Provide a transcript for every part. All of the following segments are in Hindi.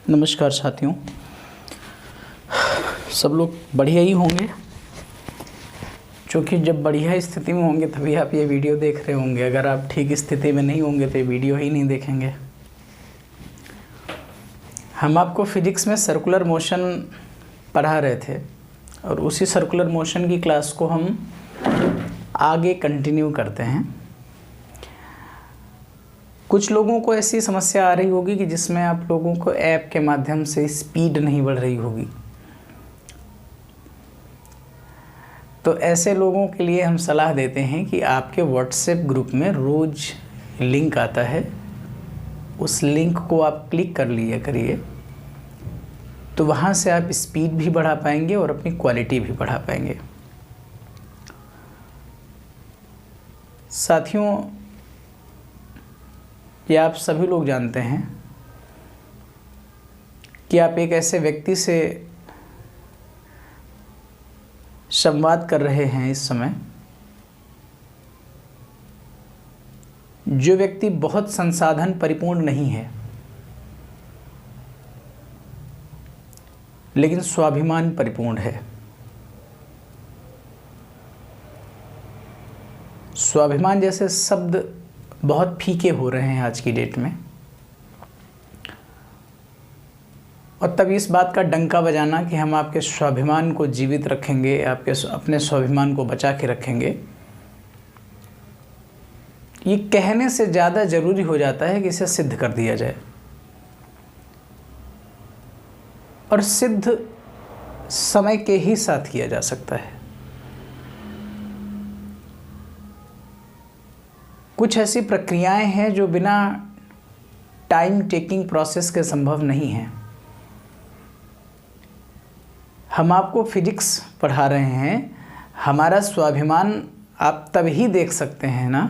नमस्कार साथियों, सब लोग बढ़िया ही होंगे, क्योंकि जब बढ़िया स्थिति में होंगे तभी आप ये वीडियो देख रहे होंगे। अगर आप ठीक स्थिति में नहीं होंगे तो ये वीडियो ही नहीं देखेंगे। हम आपको फिजिक्स में सर्कुलर मोशन पढ़ा रहे थे और उसी सर्कुलर मोशन की क्लास को हम आगे कंटिन्यू करते हैं। कुछ लोगों को ऐसी समस्या आ रही होगी कि जिसमें आप लोगों को ऐप के माध्यम से स्पीड नहीं बढ़ रही होगी, तो ऐसे लोगों के लिए हम सलाह देते हैं कि आपके व्हाट्सएप ग्रुप में रोज़ लिंक आता है, उस लिंक को आप क्लिक कर लिया करिए, तो वहाँ से आप स्पीड भी बढ़ा पाएंगे और अपनी क्वालिटी भी बढ़ा पाएंगे। साथियों, ये आप सभी लोग जानते हैं कि आप एक ऐसे व्यक्ति से संवाद कर रहे हैं इस समय, जो व्यक्ति बहुत संसाधन परिपूर्ण नहीं है, लेकिन स्वाभिमान परिपूर्ण है। स्वाभिमान जैसे शब्द बहुत फीके हो रहे हैं आज की डेट में, और तब इस बात का डंका बजाना कि हम आपके स्वाभिमान को जीवित रखेंगे, आपके अपने स्वाभिमान को बचा के रखेंगे, ये कहने से ज़्यादा ज़रूरी हो जाता है कि इसे सिद्ध कर दिया जाए। और सिद्ध समय के ही साथ किया जा सकता है। कुछ ऐसी प्रक्रियाएं हैं जो बिना टाइम टेकिंग प्रोसेस के संभव नहीं हैं। हम आपको फिजिक्स पढ़ा रहे हैं, हमारा स्वाभिमान आप तभी देख सकते हैं ना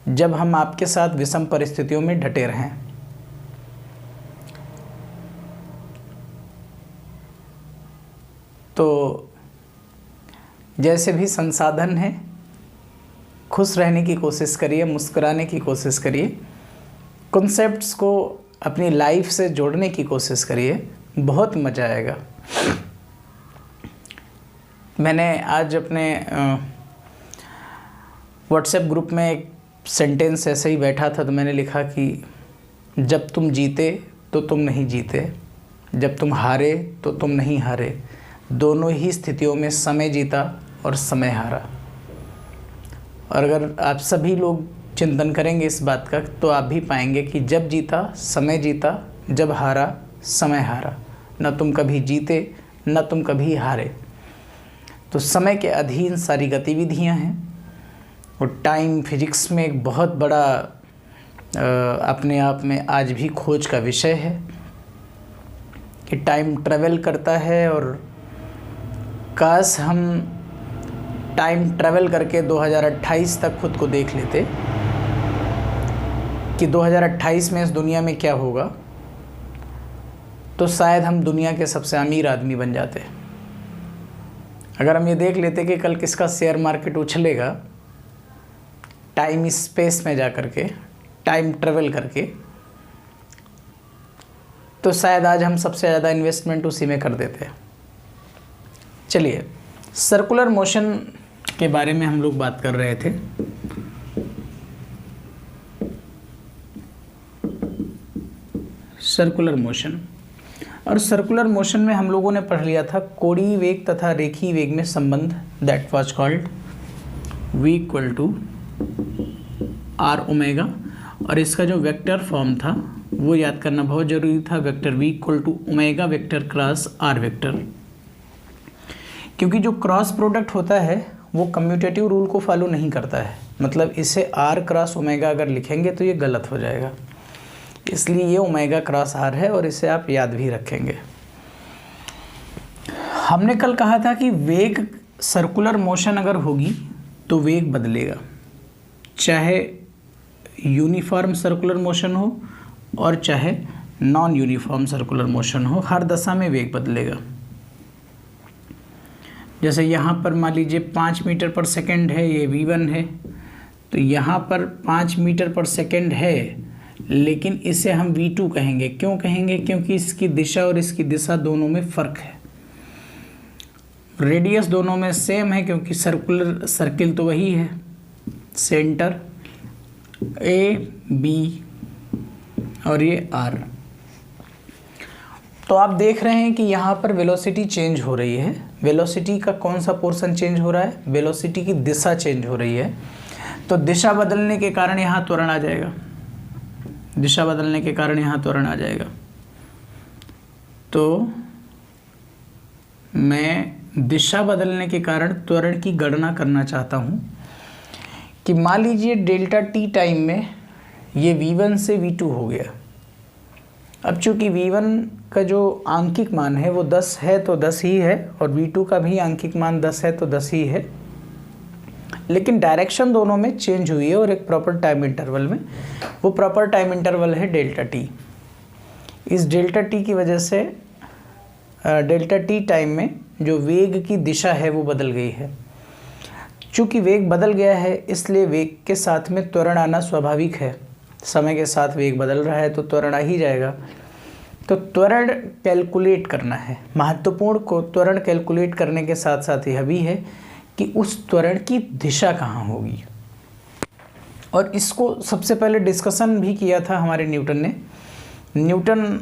जब हम आपके साथ विषम परिस्थितियों में डटे रहें। तो जैसे भी संसाधन है, खुश रहने की कोशिश करिए, मुस्कुराने की कोशिश करिए, कॉन्सेप्ट्स को अपनी लाइफ से जोड़ने की कोशिश करिए, बहुत मज़ा आएगा। मैंने आज अपने व्हाट्सएप ग्रुप में एक सेंटेंस ऐसे ही बैठा था, तो मैंने लिखा कि जब तुम जीते तो तुम नहीं जीते, जब तुम हारे तो तुम नहीं हारे, दोनों ही स्थितियों में समय जीता और समय हारा। और अगर आप सभी लोग चिंतन करेंगे इस बात का, तो आप भी पाएंगे कि जब जीता समय जीता, जब हारा समय हारा। न तुम कभी जीते न तुम कभी हारे। तो समय के अधीन सारी गतिविधियां हैं, और टाइम फिजिक्स में एक बहुत बड़ा अपने आप में आज भी खोज का विषय है कि टाइम ट्रैवल करता है। और काश हम टाइम ट्रैवल करके 2028 तक खुद को देख लेते कि 2028 में इस दुनिया में क्या होगा, तो शायद हम दुनिया के सबसे अमीर आदमी बन जाते। अगर हम ये देख लेते कि कल किसका शेयर मार्केट उछलेगा टाइम स्पेस में जा कर के, टाइम ट्रैवल करके, तो शायद आज हम सबसे ज़्यादा इन्वेस्टमेंट उसी में कर देते। चलिए, सर्कुलर मोशन के बारे में हम लोग बात कर रहे थे। सर्कुलर मोशन, और सर्कुलर मोशन में हम लोगों ने पढ़ लिया था कोणीय वेग तथा रेखीय वेग में संबंध, that was called v equal to r omega. और इसका जो वेक्टर फॉर्म था वो याद करना बहुत ज़रूरी था, vector v equal to omega vector cross r vector. क्योंकि जो क्रॉस प्रोडक्ट होता है वो कम्यूटेटिव रूल को फॉलो नहीं करता है, मतलब इसे आर क्रॉस ओमेगा अगर लिखेंगे तो ये गलत हो जाएगा, इसलिए ये ओमेगा क्रॉस आर है, और इसे आप याद भी रखेंगे। हमने कल कहा था कि वेग, सर्कुलर मोशन अगर होगी तो वेग बदलेगा, चाहे यूनिफॉर्म सर्कुलर मोशन हो और चाहे नॉन यूनिफॉर्म सर्कुलर मोशन हो, हर दशा में वेग बदलेगा। जैसे यहाँ पर मान लीजिए 5 मीटर पर सेकेंड है, ये v1 है, तो यहाँ पर 5 मीटर पर सेकेंड है, लेकिन इसे हम v2 कहेंगे। क्यों कहेंगे? क्योंकि इसकी दिशा और इसकी दिशा दोनों में फ़र्क है। रेडियस दोनों में सेम है क्योंकि सर्किल तो वही है। सेंटर ए बी और ये r। तो आप देख रहे हैं कि यहाँ पर वेलोसिटी चेंज हो रही है। वेलोसिटी का कौन सा पोर्शन चेंज हो रहा है? वेलोसिटी की दिशा चेंज हो रही है। तो दिशा बदलने के कारण यहाँ त्वरण आ जाएगा। दिशा बदलने के कारण यहाँ त्वरण आ जाएगा। तो मैं दिशा बदलने के कारण त्वरण की गणना करना चाहता हूँ कि मान लीजिए डेल्टा टी टाइम में ये v1 से v2 हो गया। अब चूंकि v1 का जो आंकिक मान है वो 10 है तो 10 ही है, और v2 का भी आंकिक मान 10 है तो 10 ही है, लेकिन डायरेक्शन दोनों में चेंज हुई है और एक प्रॉपर टाइम इंटरवल में। वो प्रॉपर टाइम इंटरवल है डेल्टा टी। इस डेल्टा टी की वजह से डेल्टा टी टाइम में जो वेग की दिशा है वो बदल गई है। चूँकि वेग बदल गया है इसलिए वेग के साथ में त्वरण आना स्वाभाविक है। समय के साथ वेग बदल रहा है तो त्वरण आ ही जाएगा। तो त्वरण कैलकुलेट करना है। महत्वपूर्ण को त्वरण कैलकुलेट करने के साथ साथ यह भी है कि उस त्वरण की दिशा कहाँ होगी। और इसको सबसे पहले डिस्कशन भी किया था हमारे न्यूटन ने। न्यूटन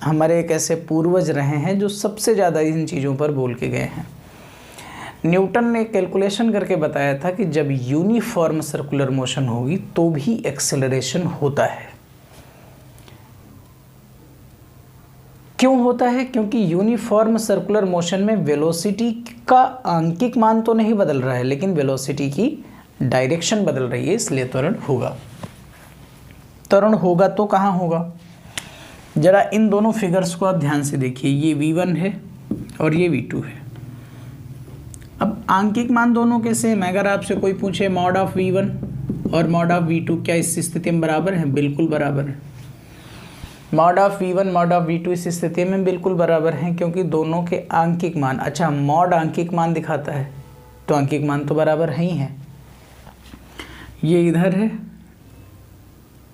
हमारे एक ऐसे पूर्वज रहे हैं जो सबसे ज़्यादा इन चीज़ों पर बोल के गए हैं। न्यूटन ने कैलकुलेशन करके बताया था कि जब यूनिफॉर्म सर्कुलर मोशन होगी तो भी एक्सेलरेशन होता है। क्यों होता है? क्योंकि यूनिफॉर्म सर्कुलर मोशन में वेलोसिटी का आंकिक मान तो नहीं बदल रहा है, लेकिन वेलोसिटी की डायरेक्शन बदल रही है, इसलिए त्वरण होगा। त्वरण होगा तो कहाँ होगा? जरा इन दोनों फिगर्स को आप ध्यान से देखिए। ये v1 है और ये v2 है। अब आंकिक मान दोनों के सेम। अगर आपसे कोई पूछे मॉड ऑफ v1 और मॉड ऑफ v2 क्या इस स्थिति में बराबर है? बिल्कुल बराबर है। Mod of v1 mod of v2 इस स्थिति में बिल्कुल बराबर हैं क्योंकि दोनों के आंकिक मान, अच्छा मॉड आंकिक मान दिखाता है तो आंकिक मान तो बराबर है ही हैं। ये इधर है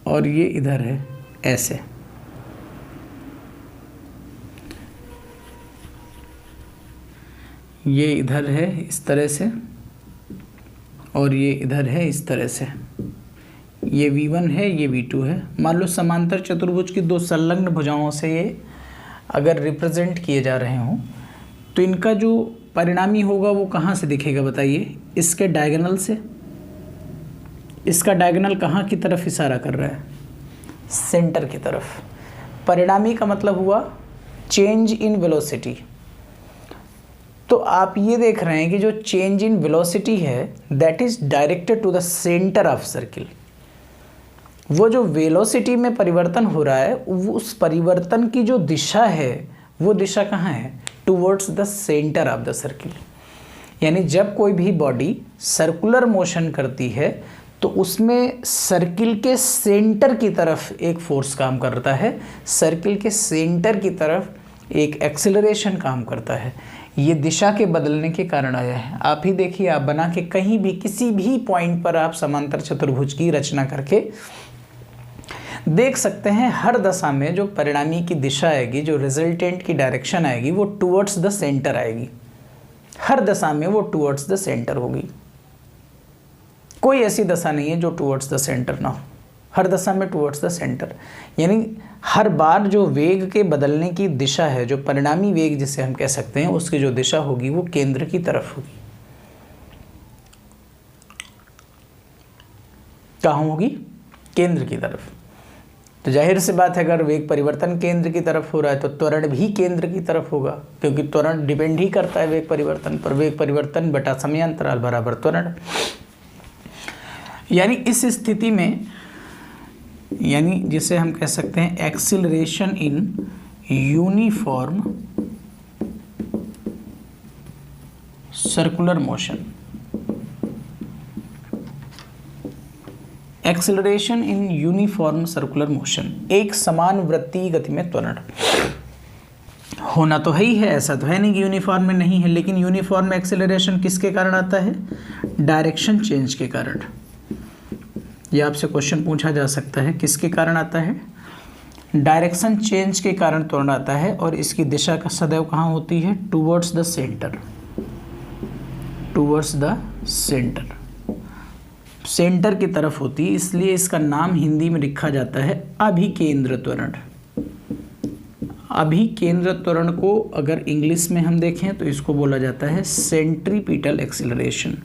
और ये इधर है, ऐसे। ये इधर है इस तरह से और ये इधर है इस तरह से। ये v1 है, ये v2 है। मान लो समांतर चतुर्भुज की दो संलग्न भुजाओं से ये अगर रिप्रेजेंट किए जा रहे हों तो इनका जो परिणामी होगा वो कहाँ से दिखेगा बताइए? इसके डायगोनल से। इसका डायगोनल कहाँ की तरफ इशारा कर रहा है? सेंटर की तरफ। परिणामी का मतलब हुआ चेंज इन वेलोसिटी। तो आप ये देख रहे हैं कि जो चेंज इन वेलोसिटी है that is directed to the centre of circle. वो जो वेलोसिटी में परिवर्तन हो रहा है वो उस परिवर्तन की जो दिशा है वो दिशा कहाँ है? Towards the centre of the circle. यानी जब कोई भी बॉडी सर्कुलर मोशन करती है तो उसमें सर्किल के सेंटर की तरफ एक फोर्स काम करता है, सर्किल के सेंटर की तरफ एक एक्सेलरेशन काम करता है। ये दिशा के बदलने के कारण आया है। आप ही देखिए, आप बना के कहीं भी किसी भी पॉइंट पर आप समांतर चतुर्भुज की रचना करके देख सकते हैं, हर दशा में जो परिणामी की दिशा आएगी, जो रिजल्टेंट की डायरेक्शन आएगी वो टुवर्ड्स द सेंटर आएगी। हर दशा में वो टुवर्ड्स द सेंटर होगी। कोई ऐसी दशा नहीं है जो टुवर्ड्स द सेंटर ना हो, हर दशा में टुवर्ड्स द सेंटर। यानी हर बार जो वेग के बदलने की दिशा है, जो परिणामी वेग जिसे हम कह सकते हैं, उसकी जो दिशा होगी वो केंद्र की तरफ होगी। कहाँ होगी? केंद्र की तरफ। तो जाहिर सी बात है अगर वेग परिवर्तन केंद्र की तरफ हो रहा है तो त्वरण भी केंद्र की तरफ होगा, क्योंकि त्वरण डिपेंड ही करता है वेग परिवर्तन पर। वेग परिवर्तन बटा समयांतराल बराबर त्वरण। यानी इस स्थिति में, यानी जिसे हम कह सकते हैं acceleration in uniform circular motion, acceleration in uniform circular motion, एक समान वृत्तीय गति में त्वरण होना तो है ही है। ऐसा तो है नहीं कि यूनिफॉर्म में नहीं है, लेकिन यूनिफॉर्म में एक्सेलरेशन किसके कारण आता है? डायरेक्शन चेंज के कारण। ये आपसे क्वेश्चन पूछा जा सकता है। किसके कारण आता है? डायरेक्शन चेंज के कारण त्वरण आता है और इसकी दिशा का सदैव कहाँ होती है? Towards the centre, towards the centre, centre की तरफ होती है, इसलिए इसका नाम हिंदी में लिखा जाता है अभिकेंद्र त्वरण। अभिकेंद्र त्वरण को अगर इंग्लिश में हम देखें तो इसको बोला जाता है सेंट्रीपिटल एक्सीलरेशन।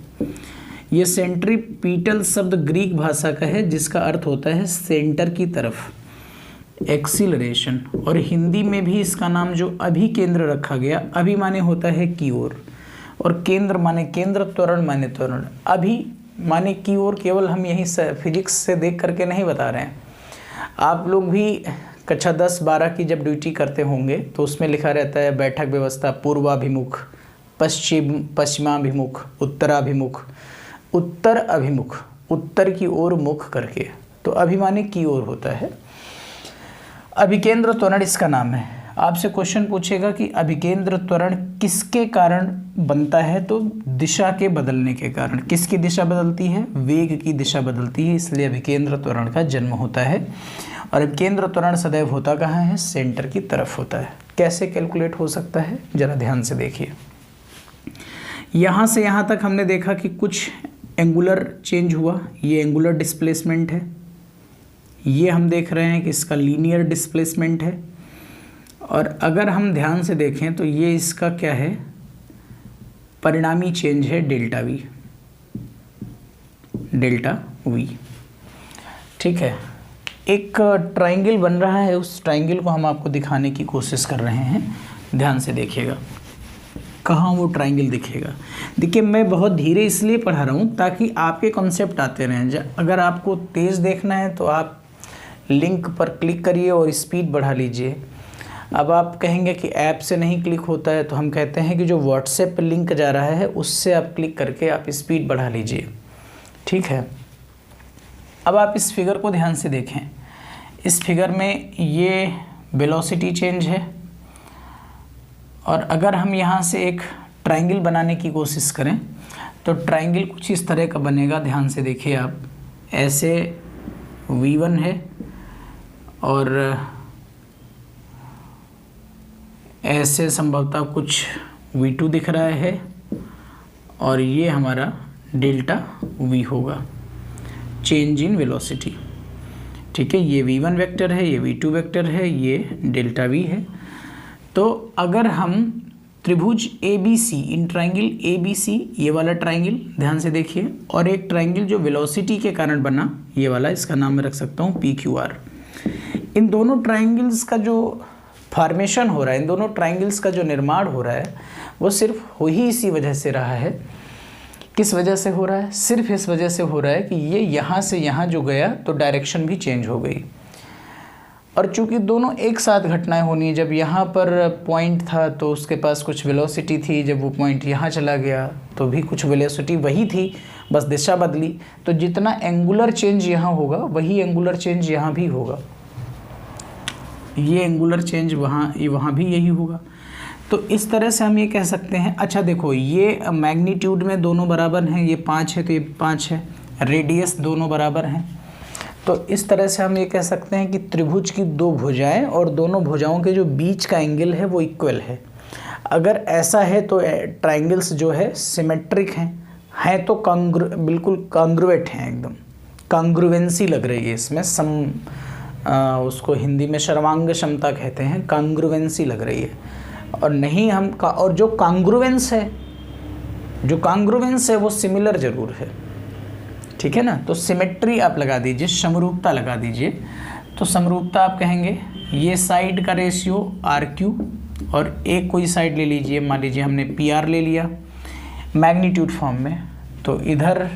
ये सेंट्रीपिटल शब्द ग्रीक भाषा का है जिसका अर्थ होता है सेंटर की तरफ, एक्सीलरेशन। और हिंदी में भी इसका नाम जो अभिकेंद्र रखा गया, अभि माने होता है की ओर और केंद्र माने केंद्र, त्वरण माने त्वरण। अभि माने की ओर केवल हम यही फिजिक्स से देख करके नहीं बता रहे हैं। आप लोग भी कक्षा 10-12 की जब ड्यूटी करते होंगे तो उसमें लिखा रहता है बैठक व्यवस्था पूर्वाभिमुख, पश्चिमाभिमुख, उत्तराभिमुख, उत्तर अभिमुख, उत्तर की ओर मुख करके, तो अभिमानी की ओर होता है। अभिकेंद्र त्वरण इसका नाम है। आपसे क्वेश्चन पूछेगा कि अभिकेंद्र त्वरण किसके कारण बनता है? तो दिशा के बदलने के कारण। किसकी दिशा बदलती है? वेग की दिशा बदलती है, इसलिए अभिकेंद्र त्वरण का जन्म होता है। और अभिकेंद्र त्वरण सदैव होता कहाँ है? सेंटर की तरफ होता है। कैसे कैलकुलेट हो सकता है? जरा ध्यान से देखिए। यहाँ से यहाँ तक हमने देखा कि कुछ एंगुलर चेंज हुआ, ये एंगुलर डिस्प्लेसमेंट है। ये हम देख रहे हैं कि इसका लीनियर डिस्प्लेसमेंट है। और अगर हम ध्यान से देखें तो ये इसका क्या है? परिणामी चेंज है डेल्टा वी, डेल्टा वी। ठीक है, एक ट्रायंगल बन रहा है, उस ट्रायंगल को हम आपको दिखाने की कोशिश कर रहे हैं। ध्यान से देखिएगा कहाँ वो ट्रायंगल दिखेगा। देखिए, मैं बहुत धीरे इसलिए पढ़ा रहा हूँ ताकि आपके कॉन्सेप्ट आते रहें। अगर आपको तेज़ देखना है तो आप लिंक पर क्लिक करिए और स्पीड बढ़ा लीजिए। अब आप कहेंगे कि ऐप से नहीं क्लिक होता है, तो हम कहते हैं कि जो व्हाट्सएप पर लिंक जा रहा है उससे आप क्लिक करके आप स्पीड बढ़ा लीजिए। ठीक है, अब आप इस फिगर को ध्यान से देखें। इस फिगर में ये वेलोसिटी चेंज है और अगर हम यहाँ से एक ट्रायंगल बनाने की कोशिश करें तो ट्रायंगल कुछ इस तरह का बनेगा। ध्यान से देखिए आप, ऐसे V1 है और ऐसे संभवतः कुछ V2 दिख रहा है और ये हमारा डेल्टा V होगा, चेंज इन वेलोसिटी। ठीक है, ये V1 वेक्टर है, ये V2 वेक्टर है, ये डेल्टा V है। तो अगर हम त्रिभुज ABC, इन ट्रायंगल ABC, ये वाला ट्रायंगल ध्यान से देखिए, और एक ट्रायंगल जो वेलोसिटी के कारण बना, ये वाला, इसका नाम मैं रख सकता हूँ PQR। इन दोनों ट्रायंगल्स का जो फॉर्मेशन हो रहा है, इन दोनों ट्रायंगल्स का जो निर्माण हो रहा है, वो सिर्फ हो ही इसी वजह से रहा है। किस वजह से हो रहा है? सिर्फ इस वजह से हो रहा है कि ये यहाँ से यहाँ जो गया तो डायरेक्शन भी चेंज हो गई। और चूंकि दोनों एक साथ घटनाएं होनी है, जब यहाँ पर पॉइंट था तो उसके पास कुछ वेलोसिटी थी, जब वो पॉइंट यहाँ चला गया तो भी कुछ वेलोसिटी वही थी, बस दिशा बदली। तो जितना एंगुलर चेंज यहाँ होगा वही एंगुलर चेंज यहाँ भी होगा, ये एंगुलर चेंज वहाँ भी यही होगा। तो इस तरह से हम ये कह सकते हैं। अच्छा देखो, ये मैग्नीट्यूड में दोनों बराबर हैं, ये 5 है तो ये 5 है, रेडियस दोनों बराबर हैं। तो इस तरह से हम ये कह सकते हैं कि त्रिभुज की दो भुजाएं और दोनों भुजाओं के जो बीच का एंगल है वो इक्वल है। अगर ऐसा है तो ट्रायंगल्स जो है सिमेट्रिक हैं तो बिल्कुल कॉन्ग्रुएंट हैं, एकदम कॉन्ग्रुएंसी लग रही है इसमें। उसको हिंदी में सर्वांग क्षमता कहते हैं, कॉन्ग्रुएंसी लग रही है। और नहीं और जो कॉन्ग्रुएंस है वो सिमिलर ज़रूर है। ठीक है ना, तो सिमेट्री आप लगा दीजिए, समरूपता लगा दीजिए। तो समरूपता आप कहेंगे ये साइड का रेशियो RQ और एक कोई साइड ले लीजिए, मान लीजिए हमने PR ले लिया मैग्नीट्यूड फॉर्म में, तो इधर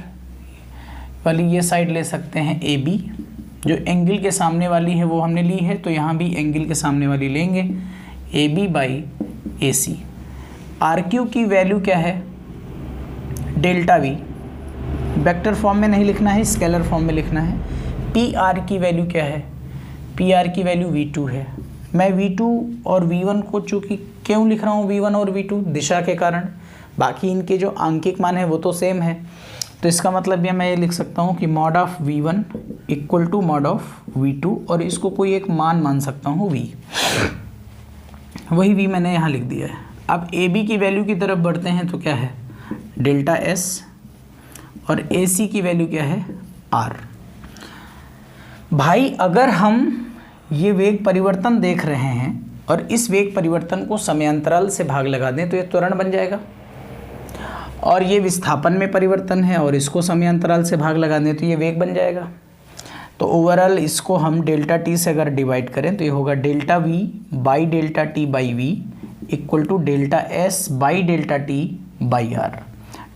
वाली ये साइड ले सकते हैं AB, जो एंगल के सामने वाली है वो हमने ली है, तो यहाँ भी एंगल के सामने वाली लेंगे AB/AC। RQ की वैल्यू क्या है? Delta V। वेक्टर फॉर्म में नहीं लिखना है, स्केलर फॉर्म में लिखना है। PR की वैल्यू क्या है? PR की वैल्यू V2 है। मैं V2 और V1 को चूँकि क्यों लिख रहा हूँ V1 और V2? दिशा के कारण। बाकी इनके जो आंकिक मान है वो तो सेम है। तो तो इसका मतलब ये मैं ये लिख सकता हूँ कि mod of V1 equal to mod of V2, और इसको कोई एक मान सकता हूँ V, वही V मैंने यहाँ लिख दिया है। अब AB की वैल्यू की तरफ बढ़ते हैं तो क्या है डेल्टा S, और AC की वैल्यू क्या है R। भाई अगर हम ये वेग परिवर्तन देख रहे हैं और इस वेग परिवर्तन को समयांतराल से भाग लगा दें तो ये त्वरण बन जाएगा, और ये विस्थापन में परिवर्तन है और इसको समयांतराल से भाग लगा दें तो ये वेग बन जाएगा। तो ओवरऑल इसको हम डेल्टा टी से अगर डिवाइड करें तो ये होगा delta V by delta t by V equal to delta S by delta t by R।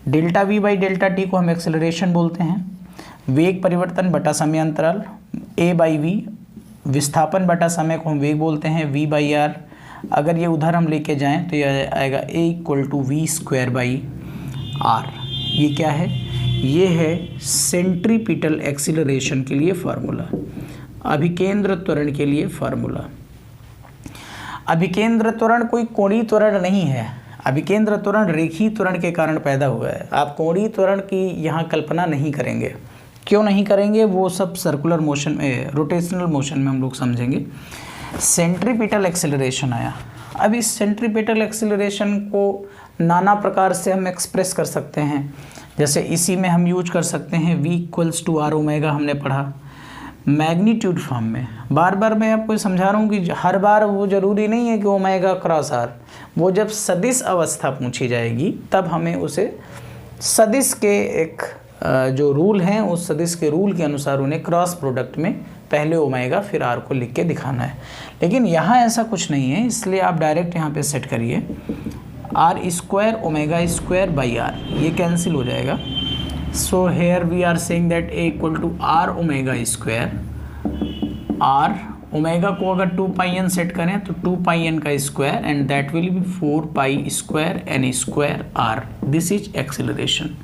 Delta V by delta t को हम एक्सेलरेशन बोलते हैं, वेग परिवर्तन बटा समयांतराल A बाई V, विस्थापन बटा समय को हम वेग बोलते हैं V बाई R। अगर ये उधर हम लेके जाएं तो ये आएगा A equal to V square by R। ये क्या है, ये है सेंट्रीपिटल एक्सीलरेशन के लिए फार्मूला, अभिकेंद्र त्वरण के लिए फार्मूला। अभिकेंद्र त्वरण कोई कोणीय त्वरण नहीं है, अभिकेंद्र त्वरण रेखीय त्वरण के कारण पैदा हुआ है। आप कोणीय त्वरण की यहाँ कल्पना नहीं करेंगे, क्यों नहीं करेंगे, वो सब सर्कुलर मोशन में, रोटेशनल मोशन में हम लोग समझेंगे। सेंट्रीपिटल एक्सेलरेशन आया। अब इस सेंट्रीपिटल एक्सेलरेशन को नाना प्रकार से हम एक्सप्रेस कर सकते हैं, जैसे इसी में हम यूज कर सकते हैं V equals to R omega, हमने पढ़ा मैग्नीट्यूड फॉर्म में। बार बार मैं आपको समझा रहा हूँ कि हर बार वो ज़रूरी नहीं है कि ओमेगा क्रॉस R, वो जब सदिश अवस्था पूछी जाएगी तब हमें उसे सदिश के एक जो रूल हैं उस सदिश के रूल के अनुसार उन्हें क्रॉस प्रोडक्ट में पहले ओमेगा फिर R को लिख के दिखाना है। लेकिन यहाँ ऐसा कुछ नहीं है, इसलिए आप डायरेक्ट यहाँ पे सेट करिए R square omega square by R, ये कैंसिल हो जाएगा। So here we are saying that A equal to R omega square, R omega को अगर 2 पाई n सेट करें तो 2 पाई n का square and that will be 4 pi square n square R। This is acceleration,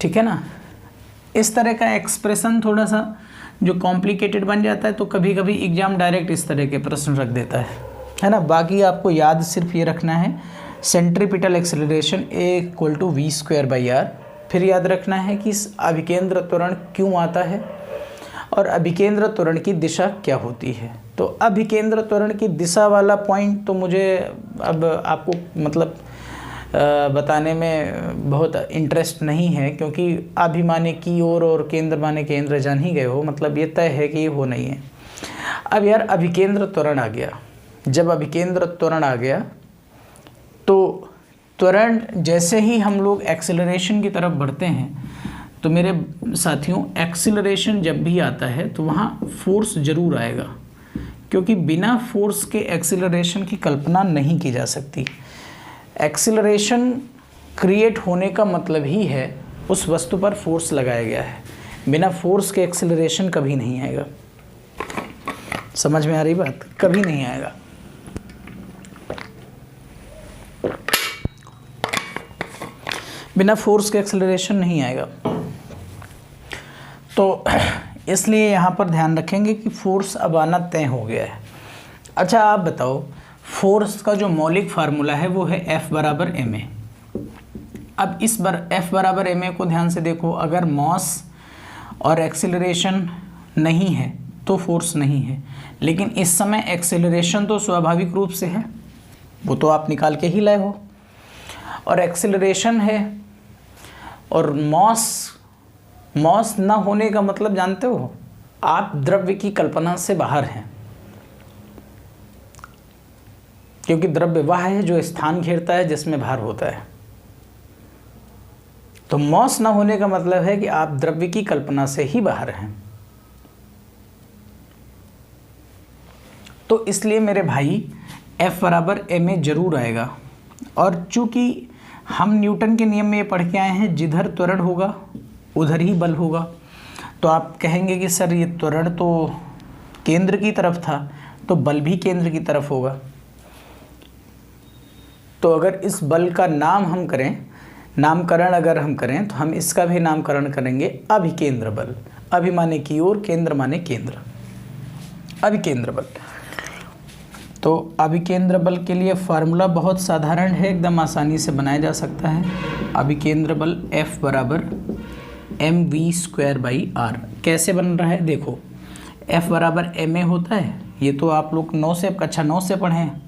ठीक है ना। इस तरह का एक्सप्रेशन थोड़ा सा जो कॉम्प्लिकेटेड बन जाता है तो कभी कभी एग्जाम डायरेक्ट इस तरह के प्रश्न रख देता है ना। बाकी आपको याद सिर्फ ये रखना है centripetal acceleration A equal to V square by R। फिर याद रखना है कि इस अभिकेंद्र त्वरण क्यों आता है और अभिकेंद्र त्वरण की दिशा क्या होती है। तो अभिकेंद्र त्वरण की दिशा वाला पॉइंट तो मुझे अब आपको मतलब बताने में बहुत इंटरेस्ट नहीं है, क्योंकि अभि माने की ओर और केंद्र माने केंद्र जान ही गए हो, मतलब ये तय है कि ये वो नहीं है। अब यार अभिकेंद्र त्वरण आ गया, जब अभिकेंद्र त्वरण आ गया तो त्वरण जैसे ही हम लोग एक्सेलरेशन की तरफ बढ़ते हैं तो मेरे साथियों एक्सेलरेशन जब भी आता है तो वहाँ फोर्स ज़रूर आएगा, क्योंकि बिना फोर्स के एक्सेलरेशन की कल्पना नहीं की जा सकती। एक्सेलरेशन क्रिएट होने का मतलब ही है उस वस्तु पर फोर्स लगाया गया है, बिना फोर्स के एक्सेलरेशन कभी नहीं आएगा। समझ में आ रही बात, कभी नहीं आएगा। बिना फोर्स के एक्सेलरेशन नहीं आएगा। तो इसलिए यहाँ पर ध्यान रखेंगे कि फोर्स अब आना तय हो गया है। अच्छा आप बताओ, फोर्स का जो मौलिक फार्मूला है वो है F बराबर ma। अब इस बार F बराबर ma को ध्यान से देखो, अगर मॉस और एक्सेलरेशन नहीं है तो फोर्स नहीं है, लेकिन इस समय एक्सेलरेशन तो स्वाभाविक रूप से है, वो तो आप निकाल के ही लाए हो, और एक्सेलरेशन है और मॉस ना होने का मतलब जानते हो, आप द्रव्य की कल्पना से बाहर हैं, क्योंकि द्रव्य वह है जो स्थान घेरता है जिसमें भार होता है। तो मॉस ना होने का मतलब है कि आप द्रव्य की कल्पना से ही बाहर हैं। तो इसलिए मेरे भाई F बराबर ma जरूर आएगा। और चूंकि हम न्यूटन के नियम में ये पढ़ के आए हैं जिधर त्वरण होगा उधर ही बल होगा, तो आप कहेंगे कि सर ये त्वरण तो केंद्र की तरफ था तो बल भी केंद्र की तरफ होगा। तो अगर इस बल का नामकरण अगर हम करें तो हम इसका भी नामकरण करेंगे अभिकेंद्र बल। अभि माने की ओर, केंद्र माने केंद्र, अभिकेंद्र बल। तो अभिकेंद्र बल के लिए फार्मूला बहुत साधारण है, एकदम आसानी से बनाया जा सकता है। अभिकेंद्र बल F बराबर mv²/r। कैसे बन रहा है देखो, F बराबर ma होता है, ये तो आप लोग 9 से कक्षा 9 से पढ़े हैं।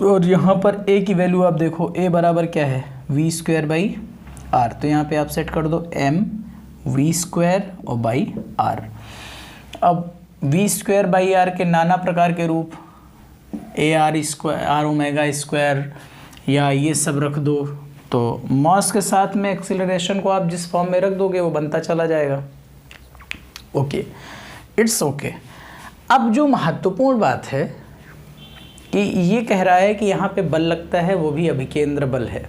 और यहाँ पर a की वैल्यू आप देखो, a बराबर क्या है v²/r, तो यहाँ पे आप सेट कर दो mv² और बाई r। अब v²/r के नाना प्रकार के रूप, r ओमेगा स्क्वायर या ये सब रख दो, तो मॉस के साथ में एक्सीलरेशन को आप जिस फॉर्म में रख दोगे वो बनता चला जाएगा। Okay, it's okay. अब जो महत्वपूर्ण बात है कि ये कह रहा है कि यहाँ पे बल लगता है, वो भी अभिकेंद्र बल है।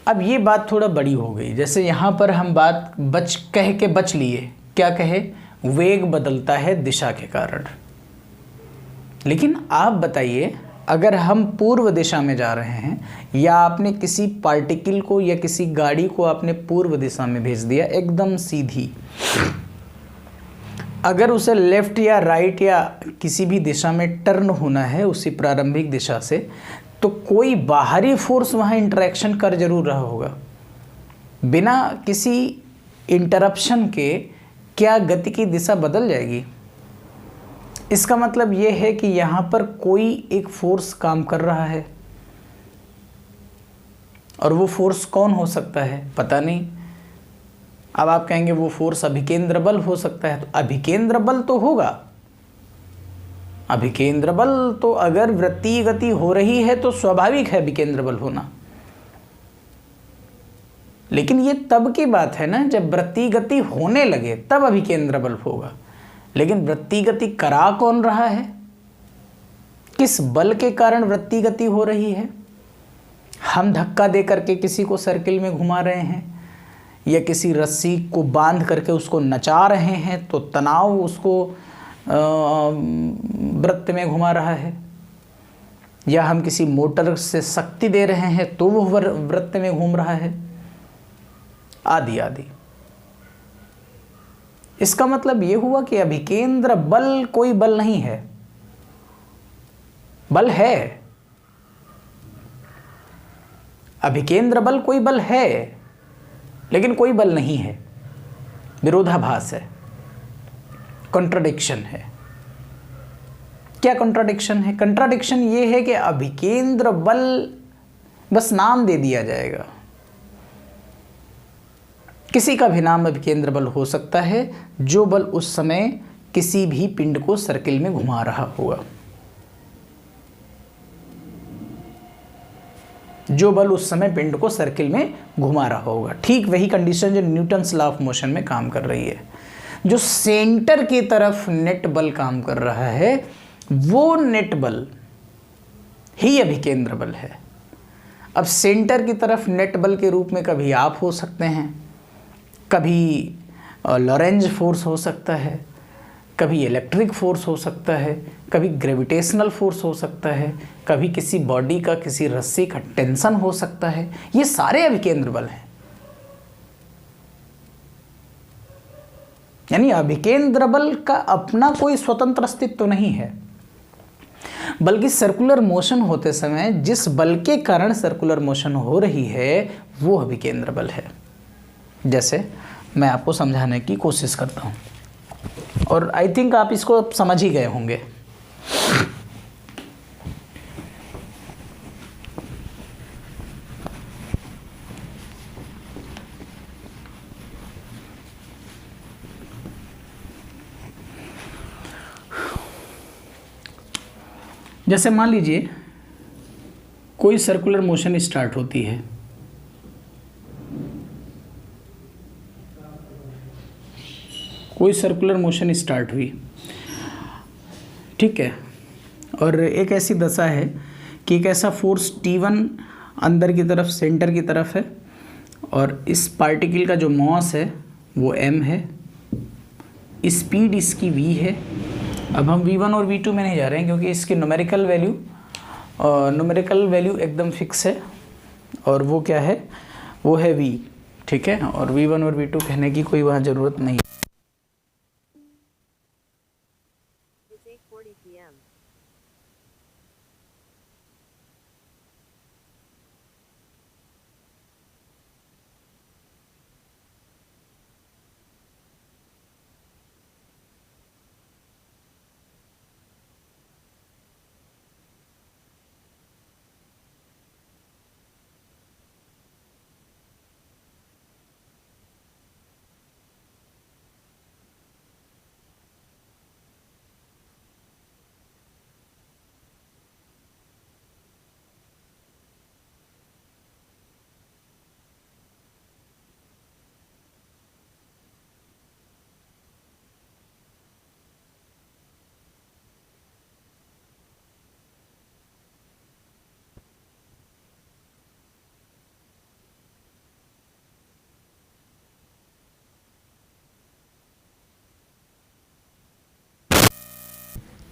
अब ये बात थोड़ा बड़ी हो गई, जैसे यहाँ पर हम बात बच लिए, क्या कहे, वेग बदलता है दिशा के कारण। लेकिन आप बताइए, अगर हम पूर्व दिशा में जा रहे हैं या आपने किसी पार्टिकल को या किसी गाड़ी को आपने पूर्व दिशा में भेज दिया एकदम सीधी, अगर उसे लेफ्ट या राइट या किसी भी दिशा में टर्न होना है उसी प्रारंभिक दिशा से, तो कोई बाहरी फोर्स वहाँ इंटरेक्शन कर जरूर रहा होगा। बिना किसी इंटरप्शन के क्या गति की दिशा बदल जाएगी? इसका मतलब ये है कि यहाँ पर कोई एक फोर्स काम कर रहा है, और वो फोर्स कौन हो सकता है पता नहीं। अब आप कहेंगे वो फोर्स अभिकेंद्र बल हो सकता है, तो अभिकेंद्र बल तो होगा। अभिकेंद्र बल तो अगर वृत्तीय गति हो रही है तो स्वाभाविक है अभिकेंद्र बल होना। लेकिन ये तब की बात है ना जब वृत्तीय गति होने लगे, तब अभिकेंद्र बल होगा। लेकिन वृत्तीय गति करा कौन रहा है? किस बल के कारण वृत्तीय गति हो रही है? हम धक्का दे करके किसी को सर्किल में घुमा रहे हैं, या किसी रस्सी को बांध करके उसको नचा रहे हैं तो तनाव उसको वृत्त में घुमा रहा है, या हम किसी मोटर से शक्ति दे रहे हैं तो वो वृत्त में घूम रहा है, आदि आदि। इसका मतलब ये हुआ कि अभिकेंद्र बल कोई बल नहीं है, बल है। अभिकेंद्र बल कोई बल है लेकिन कोई बल नहीं है, विरोधाभास है, कॉन्ट्राडिक्शन है। क्या कॉन्ट्राडिक्शन है? कॉन्ट्राडिक्शन ये है कि अभिकेंद्र बल बस नाम दे दिया जाएगा, किसी का भी नाम अभिकेंद्र बल हो सकता है, जो बल उस समय किसी भी पिंड को सर्किल में घुमा रहा होगा, जो बल उस समय पिंड को सर्किल में घुमा रहा होगा। ठीक वही कंडीशन जो न्यूटन्स लॉ ऑफ मोशन में काम कर रही है। जो सेंटर की तरफ नेट बल काम कर रहा है वो नेट बल ही अभिकेंद्र बल है। अब सेंटर की तरफ नेट बल के रूप में कभी आप हो सकते हैं, कभी लॉरेंज फोर्स हो सकता है, कभी इलेक्ट्रिक फोर्स हो सकता है, कभी ग्रेविटेशनल फोर्स हो सकता है, कभी किसी बॉडी का किसी रस्सी का टेंशन हो सकता है। ये सारे अभिकेंद्र बल हैं। यानी अभिकेंद्र बल का अपना कोई स्वतंत्र अस्तित्व तो नहीं है, बल्कि सर्कुलर मोशन होते समय जिस बल के कारण सर्कुलर मोशन हो रही है वो अभिकेंद्र बल है। जैसे मैं आपको समझाने की कोशिश करता हूँ, और आई थिंक आप इसको समझ ही गए होंगे। जैसे मान लीजिए कोई सर्कुलर मोशन स्टार्ट होती है, कोई सर्कुलर मोशन स्टार्ट हुई, ठीक है, और एक ऐसी दशा है कि एक ऐसा फोर्स T1 अंदर की तरफ सेंटर की तरफ है, और इस पार्टिकल का जो मॉस है वो m है, स्पीड इसकी v है। अब हम v1 और v2 में नहीं जा रहे हैं क्योंकि इसकी न्यूमेरिकल वैल्यू एकदम फिक्स है, और वो क्या है, वो है v, ठीक है, और v1 और v2 कहने की कोई वहाँ ज़रूरत नहीं। 8:40 p.m.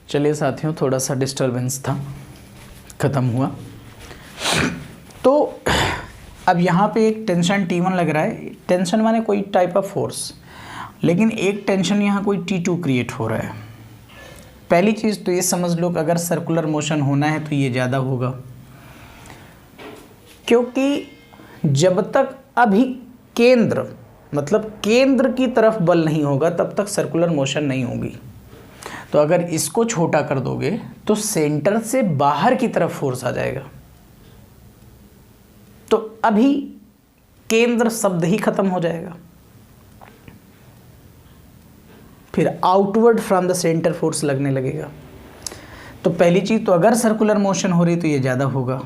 चलिए साथियों, थोड़ा सा डिस्टरबेंस था, ख़त्म हुआ। तो अब यहाँ पे एक टेंशन T1 लग रहा है। टेंशन माने कोई टाइप ऑफ फोर्स, लेकिन एक टेंशन यहाँ कोई T2 क्रिएट हो रहा है। पहली चीज़ तो ये समझ लो कि अगर सर्कुलर मोशन होना है तो ये ज़्यादा होगा, क्योंकि जब तक अभी केंद्र मतलब केंद्र की तरफ बल नहीं होगा तब तक सर्कुलर मोशन नहीं होगी। तो अगर इसको छोटा कर दोगे तो सेंटर से बाहर की तरफ फोर्स आ जाएगा। तो अभी केंद्र शब्द ही खत्म हो जाएगा, फिर outward from the centre force लगने लगेगा। तो पहली चीज तो अगर सर्कुलर मोशन हो रही तो ये ज्यादा होगा।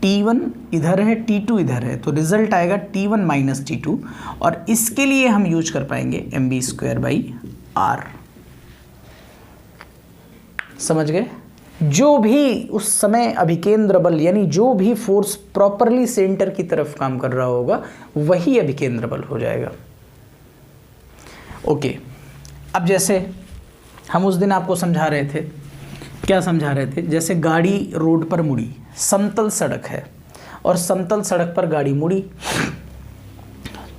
T1 इधर है, T2 इधर है, तो रिजल्ट आएगा T1 माइनस T2, और इसके लिए हम यूज कर पाएंगे mv²/r। समझ गए? जो भी उस समय अभिकेंद्र बल यानी जो भी फोर्स प्रॉपरली सेंटर की तरफ काम कर रहा होगा वही अभिकेंद्र बल हो जाएगा। ओके, अब जैसे हम उस दिन आपको समझा रहे थे, क्या समझा रहे थे? जैसे गाड़ी रोड पर मुड़ी, समतल सड़क है और समतल सड़क पर गाड़ी मुड़ी,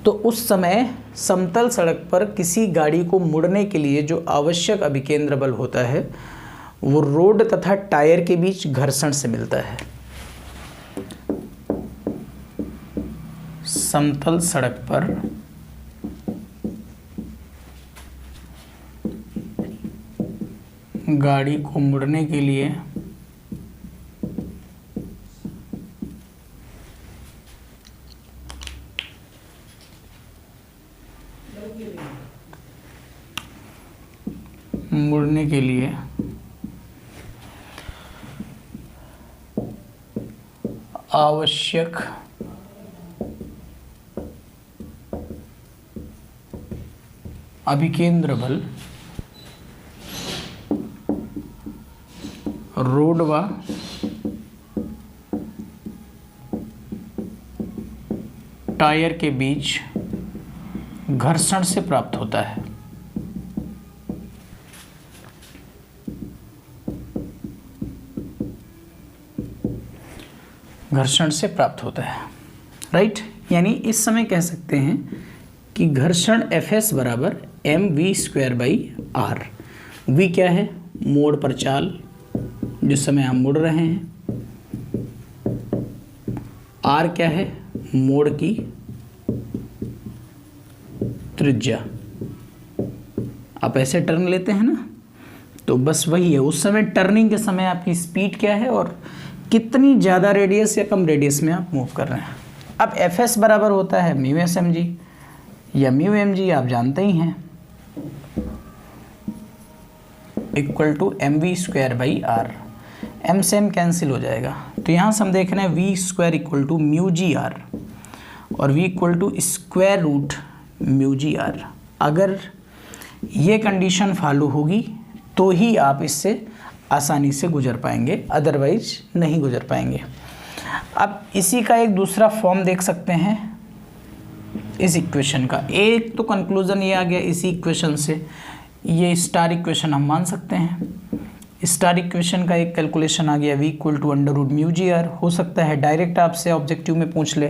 तो उस समय समतल सड़क पर किसी गाड़ी को मुड़ने के लिए जो आवश्यक अभिकेंद्र बल होता है वो रोड तथा टायर के बीच घर्षण से मिलता है। समतल सड़क पर गाड़ी को मुड़ने के लिए आवश्यक अभिकेंद्र बल रोड व टायर के बीच घर्षण से प्राप्त होता है। घर्षण से प्राप्त होता है, राइट। यानी इस समय कह सकते हैं कि घर्षण Fs बराबर mv²/r। v क्या है? मोड़ पर चाल, जिस समय हम मुड़ रहे हैं। r क्या है? मोड़ की त्रिज्या। आप ऐसे टर्न लेते हैं ना, तो बस वही है। उस समय टर्निंग के समय आपकी स्पीड क्या है और कितनी ज़्यादा रेडियस या कम रेडियस में आप मूव कर रहे हैं। अब Fs बराबर होता है μsmg, या μmg आप जानते ही हैं, इक्वल टू mv²/r। m से m कैंसिल हो जाएगा, तो यहाँ से हम देख रहे हैं v² इक्वल टू μgr और v equal to square root μgr। अगर ये कंडीशन फॉलो होगी तो ही आप इससे आसानी से गुजर पाएंगे, अदरवाइज नहीं गुजर पाएंगे। अब इसी का एक दूसरा फॉर्म देख सकते हैं इस इक्वेशन का। एक तो कंक्लूजन ये आ गया इसी इक्वेशन से, ये स्टार इक्वेशन हम मान सकते हैं। स्टार इक्वेशन का एक कैलकुलेशन आ गया v इक्वल टू √μgr। हो सकता है डायरेक्ट आपसे ऑब्जेक्टिव में पूछ ले।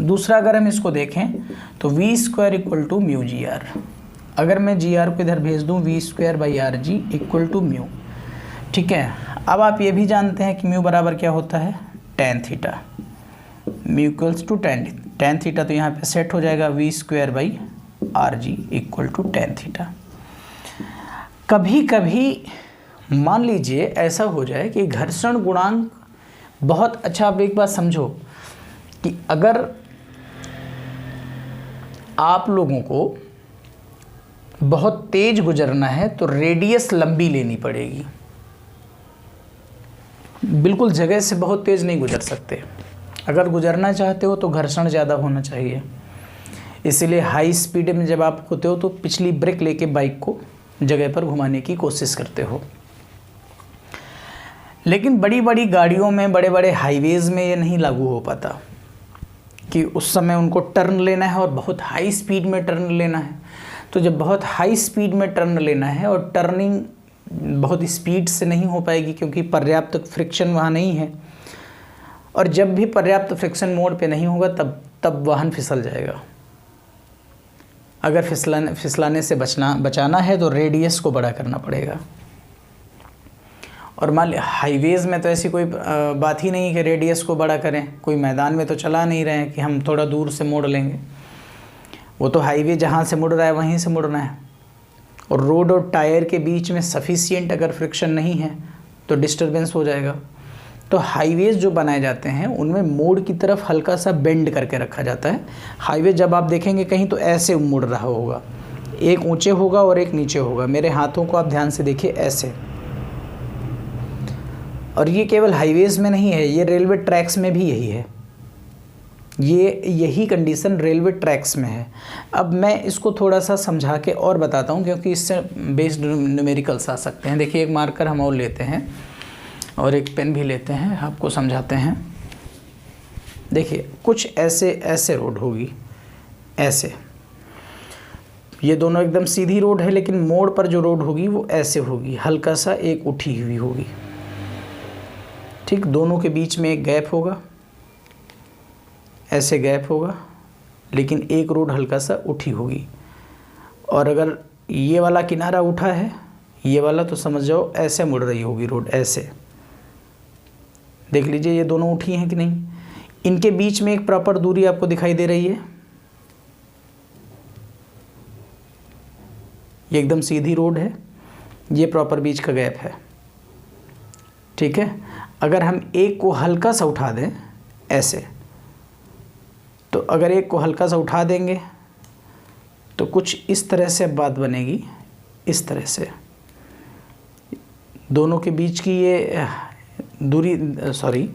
दूसरा अगर हम इसको देखें तो v² इक्वल टू μgr। अगर मैं जी आर को इधर भेज दूँ v²/rg इक्वल टू म्यू, ठीक है। अब आप ये भी जानते हैं कि म्यू बराबर क्या होता है, tan theta. Mu equals to tan theta, तो यहाँ पे सेट हो जाएगा v²/rg equal to tan theta. कभी कभी मान लीजिए ऐसा हो जाए कि घर्षण गुणांक बहुत अच्छा, आप एक बात समझो कि अगर आप लोगों को बहुत तेज गुजरना है तो रेडियस लंबी लेनी पड़ेगी, बिल्कुल जगह से बहुत तेज नहीं गुजर सकते। अगर गुजरना चाहते हो तो घर्षण ज़्यादा होना चाहिए, इसीलिए हाई स्पीड में जब आप होते हो तो पिछली ब्रेक लेके बाइक को जगह पर घुमाने की कोशिश करते हो। लेकिन बड़ी बड़ी गाड़ियों में, बड़े बड़े हाईवेज़ में ये नहीं लागू हो पाता कि उस समय उनको टर्न लेना है और बहुत हाई स्पीड में टर्न लेना है। तो जब बहुत हाई स्पीड में टर्न लेना है और टर्निंग बहुत स्पीड से नहीं हो पाएगी क्योंकि पर्याप्त फ्रिक्शन वहाँ नहीं है, और जब भी पर्याप्त फ्रिक्शन मोड पे नहीं होगा तब वाहन फिसल जाएगा। अगर फिसलाने से बचाना है तो रेडियस को बड़ा करना पड़ेगा। और मान ली हाईवेज़ में तो ऐसी कोई बात ही नहीं कि रेडियस को बड़ा करें, कोई मैदान में तो चला नहीं रहे हैं कि हम थोड़ा दूर से मोड़ लेंगे। वो तो हाईवे जहाँ से मुड़ रहा है वहीं से मुड़ना है, और रोड और टायर के बीच में सफिशिएंट अगर फ्रिक्शन नहीं है तो डिस्टरबेंस हो जाएगा। तो हाईवेज़ जो बनाए जाते हैं उनमें मोड़ की तरफ हल्का सा बेंड करके रखा जाता है। हाईवे जब आप देखेंगे कहीं तो ऐसे मुड़ रहा होगा, एक ऊंचे होगा और एक नीचे होगा। मेरे हाथों को आप ध्यान से देखिए, ऐसे। और ये केवल हाईवेज़ में नहीं है, ये रेलवे ट्रैक्स में भी यही है। यही कंडीशन रेलवे ट्रैक्स में है। अब मैं इसको थोड़ा सा समझा के और बताता हूँ, क्योंकि इससे बेस्ड न्यूमेरिकल्स आ सकते हैं। देखिए, एक मार्कर हम और लेते हैं और एक पेन भी लेते हैं, आपको समझाते हैं। देखिए, कुछ ऐसे रोड होगी, ऐसे। ये दोनों एकदम सीधी रोड है, लेकिन मोड़ पर जो रोड होगी वो ऐसे होगी, हल्का सा एक उठी हुई होगी, ठीक। दोनों के बीच में एक गैप होगा, ऐसे गैप होगा, लेकिन एक रोड हल्का सा उठी होगी। और अगर ये वाला किनारा उठा है, ये वाला, तो समझ जाओ ऐसे मुड़ रही होगी रोड, ऐसे। देख लीजिए ये दोनों उठी हैं कि नहीं। इनके बीच में एक प्रॉपर दूरी आपको दिखाई दे रही है। ये एकदम सीधी रोड है, ये प्रॉपर बीच का गैप है, ठीक है। अगर हम एक को हल्का सा उठा दें ऐसे, तो अगर एक को हल्का सा उठा देंगे तो कुछ इस तरह से बात बनेगी, इस तरह से। दोनों के बीच की ये दूरी, सॉरी,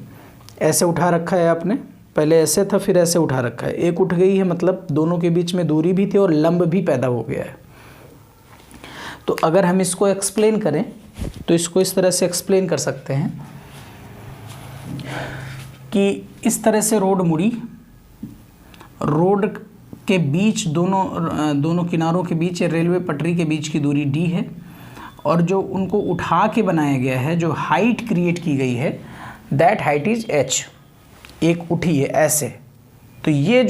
ऐसे उठा रखा है आपने, पहले ऐसे था फिर ऐसे उठा रखा है, एक उठ गई है, मतलब दोनों के बीच में दूरी भी थी और लंब भी पैदा हो गया है। तो अगर हम इसको एक्सप्लेन करें तो इसको इस तरह से एक्सप्लेन कर सकते हैं कि इस तरह से रोड मुड़ी, रोड के बीच दोनों किनारों के बीच रेलवे पटरी के बीच की दूरी d है, और जो उनको उठा के बनाया गया है, जो हाइट क्रिएट की गई है, दैट हाइट इज h। एक उठी है ऐसे, तो ये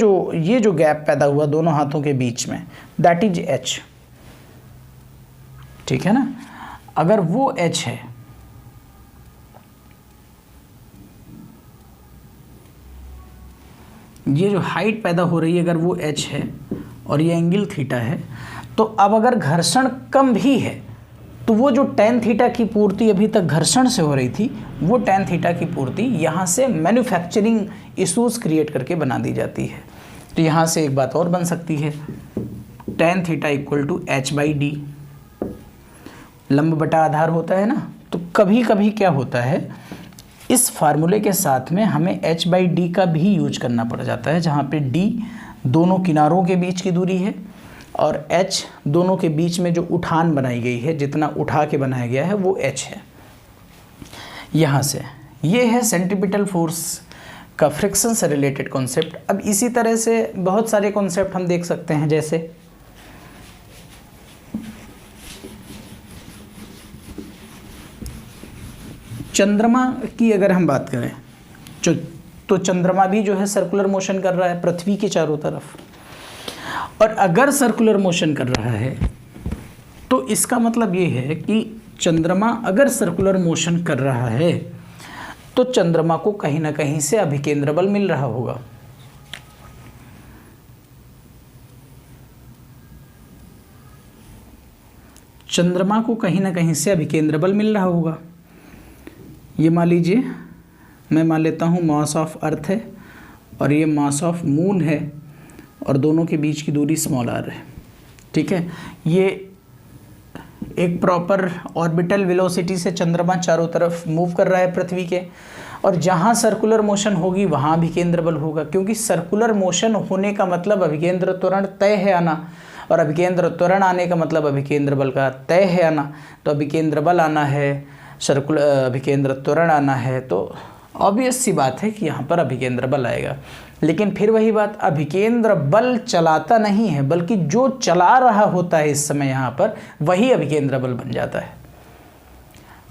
जो गैप पैदा हुआ दोनों हाथों के बीच में, दैट इज h, ठीक है ना। अगर वो h है, ये जो हाइट पैदा हो रही है, अगर वो h है और ये एंगल थीटा है, तो अब अगर घर्षण कम भी है तो वो जो tan थीटा की पूर्ति अभी तक घर्षण से हो रही थी, वो tan थीटा की पूर्ति यहाँ से मैन्युफैक्चरिंग इश्यूज क्रिएट करके बना दी जाती है। तो यहाँ से एक बात और बन सकती है, tan theta equal to h/d। लंब बटा आधार होता है ना, तो कभी कभी क्या होता है, इस फार्मूले के साथ में हमें h/d का भी यूज करना पड़ जाता है, जहाँ पे d दोनों किनारों के बीच की दूरी है और h दोनों के बीच में जो उठान बनाई गई है, जितना उठा के बनाया गया है, वो h है। यहाँ से ये है सेंट्रीपिटल फोर्स का फ्रिक्शन से रिलेटेड कॉन्सेप्ट। अब इसी तरह से बहुत सारे कॉन्सेप्ट हम देख सकते हैं, जैसे चंद्रमा की अगर हम बात करें तो चंद्रमा भी जो है सर्कुलर मोशन कर रहा है पृथ्वी के चारों तरफ। और अगर सर्कुलर मोशन कर रहा है तो इसका मतलब ये है कि चंद्रमा अगर सर्कुलर मोशन कर रहा है तो चंद्रमा को कहीं ना कहीं से अभिकेंद्र बल मिल रहा होगा। चंद्रमा को कहीं ना कहीं से अभिकेंद्र बल मिल रहा होगा। ये मान लीजिए, मैं मान लेता हूँ मास ऑफ अर्थ है और ये मास ऑफ मून है और दोनों के बीच की दूरी स्मॉल r है। ठीक है, ये एक प्रॉपर ऑर्बिटल वेलोसिटी से चंद्रमा चारों तरफ मूव कर रहा है पृथ्वी के, और जहाँ सर्कुलर मोशन होगी वहाँ अभिकेंद्र बल होगा, क्योंकि सर्कुलर मोशन होने का मतलब अभिकेंद्र त्वरण तय है आना, और अभिकेंद्र त्वरण आने का मतलब अभिकेंद्र बल का तय है आना। तो अभिकेंद्र बल आना है, अभिकेंद्र त्वरण आना है, तो ऑब्वियस सी बात है कि यहाँ पर अभिकेंद्र बल आएगा। लेकिन फिर वही बात, अभिकेंद्र बल चलाता नहीं है, बल्कि जो चला रहा होता है इस समय यहाँ पर वही अभिकेंद्र बल बन जाता है।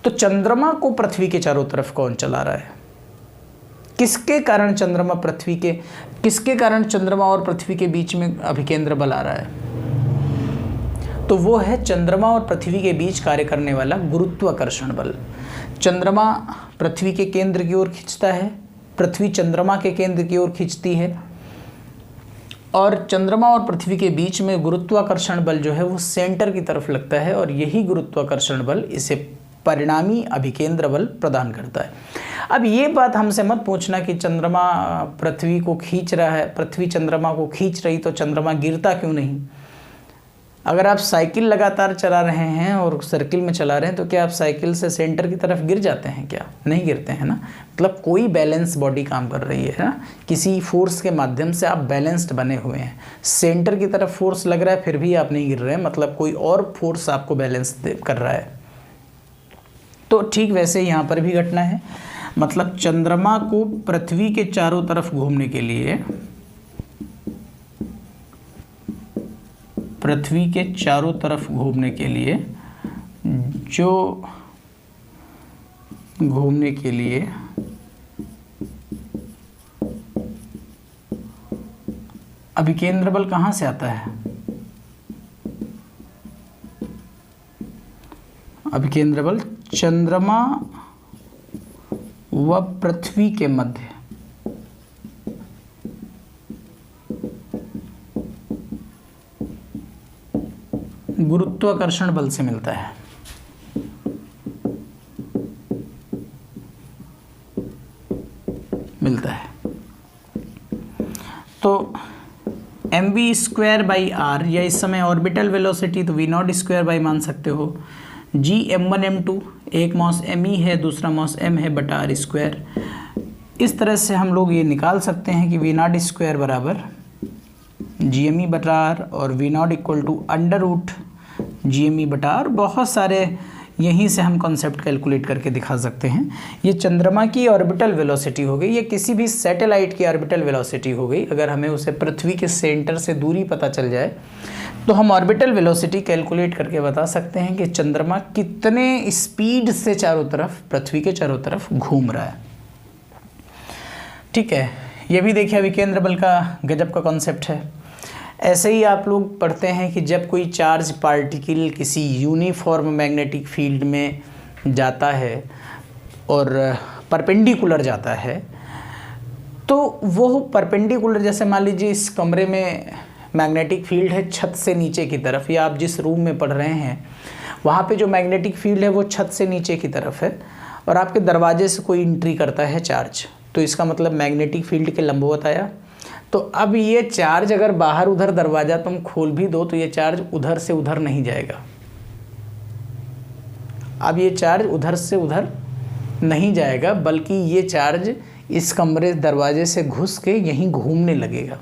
तो चंद्रमा को पृथ्वी के चारों तरफ कौन चला रहा है? किसके कारण चंद्रमा और पृथ्वी के बीच में अभिकेंद्र बल आ रहा है? तो वो है चंद्रमा और पृथ्वी के बीच कार्य करने वाला गुरुत्वाकर्षण बल। चंद्रमा पृथ्वी के केंद्र की ओर खींचता है, पृथ्वी चंद्रमा के केंद्र की ओर खींचती है, और चंद्रमा और पृथ्वी के बीच में गुरुत्वाकर्षण बल जो है वो सेंटर की तरफ लगता है, और यही गुरुत्वाकर्षण बल इसे परिणामी अभिकेंद्र बल प्रदान करता है। अब ये बात हमसे मत पूछना कि चंद्रमा पृथ्वी को खींच रहा है, पृथ्वी चंद्रमा को खींच रही तो चंद्रमा गिरता क्यों नहीं? अगर आप साइकिल लगातार चला रहे हैं और सर्किल में चला रहे हैं तो क्या आप साइकिल से सेंटर की तरफ गिर जाते हैं? क्या नहीं गिरते हैं ना। मतलब कोई बैलेंस बॉडी काम कर रही है ना, किसी फोर्स के माध्यम से आप बैलेंस्ड बने हुए हैं। सेंटर की तरफ फोर्स लग रहा है फिर भी आप नहीं गिर रहे हैं, मतलब कोई और फोर्स आपको बैलेंस कर रहा है। तो ठीक वैसे यहाँ पर भी घटना है। मतलब चंद्रमा को पृथ्वी के चारों तरफ घूमने के लिए, पृथ्वी के चारों तरफ घूमने के लिए अभिकेंद्र बल कहाँ से आता है? अभिकेंद्र बल चंद्रमा व पृथ्वी के मध्य गुरुत्वाकर्षण बल से मिलता है। तो mv²/r, या इस समय ऑर्बिटल वेलोसिटी तो v0² बाई मान सकते हो, g m1 m2, एक मास me है दूसरा मास m है बटा r²। इस तरह से हम लोग ये निकाल सकते हैं कि v0² बराबर gme बटा r और v0 इक्वल टू √ gme बटा r। बहुत सारे यहीं से हम कॉन्सेप्ट कैलकुलेट करके दिखा सकते हैं। ये चंद्रमा की ऑर्बिटल वेलोसिटी हो गई, ये किसी भी सैटेलाइट की ऑर्बिटल वेलोसिटी हो गई। अगर हमें उसे पृथ्वी के सेंटर से दूरी पता चल जाए तो हम ऑर्बिटल वेलोसिटी कैलकुलेट करके बता सकते हैं कि चंद्रमा कितने स्पीड से चारों तरफ, पृथ्वी के चारों तरफ घूम रहा है। ठीक है, ये भी देखिए अभिकेंद्र बल का गजब का कॉन्सेप्ट है। ऐसे ही आप लोग पढ़ते हैं कि जब कोई चार्ज पार्टिकल किसी यूनिफॉर्म मैग्नेटिक फील्ड में जाता है और परपेंडिकुलर जाता है, तो वो परपेंडिकुलर, जैसे मान लीजिए इस कमरे में मैग्नेटिक फील्ड है छत से नीचे की तरफ, या आप जिस रूम में पढ़ रहे हैं वहाँ पे जो मैग्नेटिक फील्ड है वो छत से नीचे की तरफ है, और आपके दरवाजे से कोई एंट्री करता है चार्ज, तो इसका मतलब मैग्नेटिक फील्ड के लंबवत आया। तो अब ये चार्ज अगर बाहर उधर दरवाज़ा तुम खोल भी दो तो ये चार्ज उधर से उधर नहीं जाएगा। अब ये चार्ज उधर से उधर नहीं जाएगा, बल्कि ये चार्ज इस कमरे दरवाजे से घुस के यहीं घूमने लगेगा।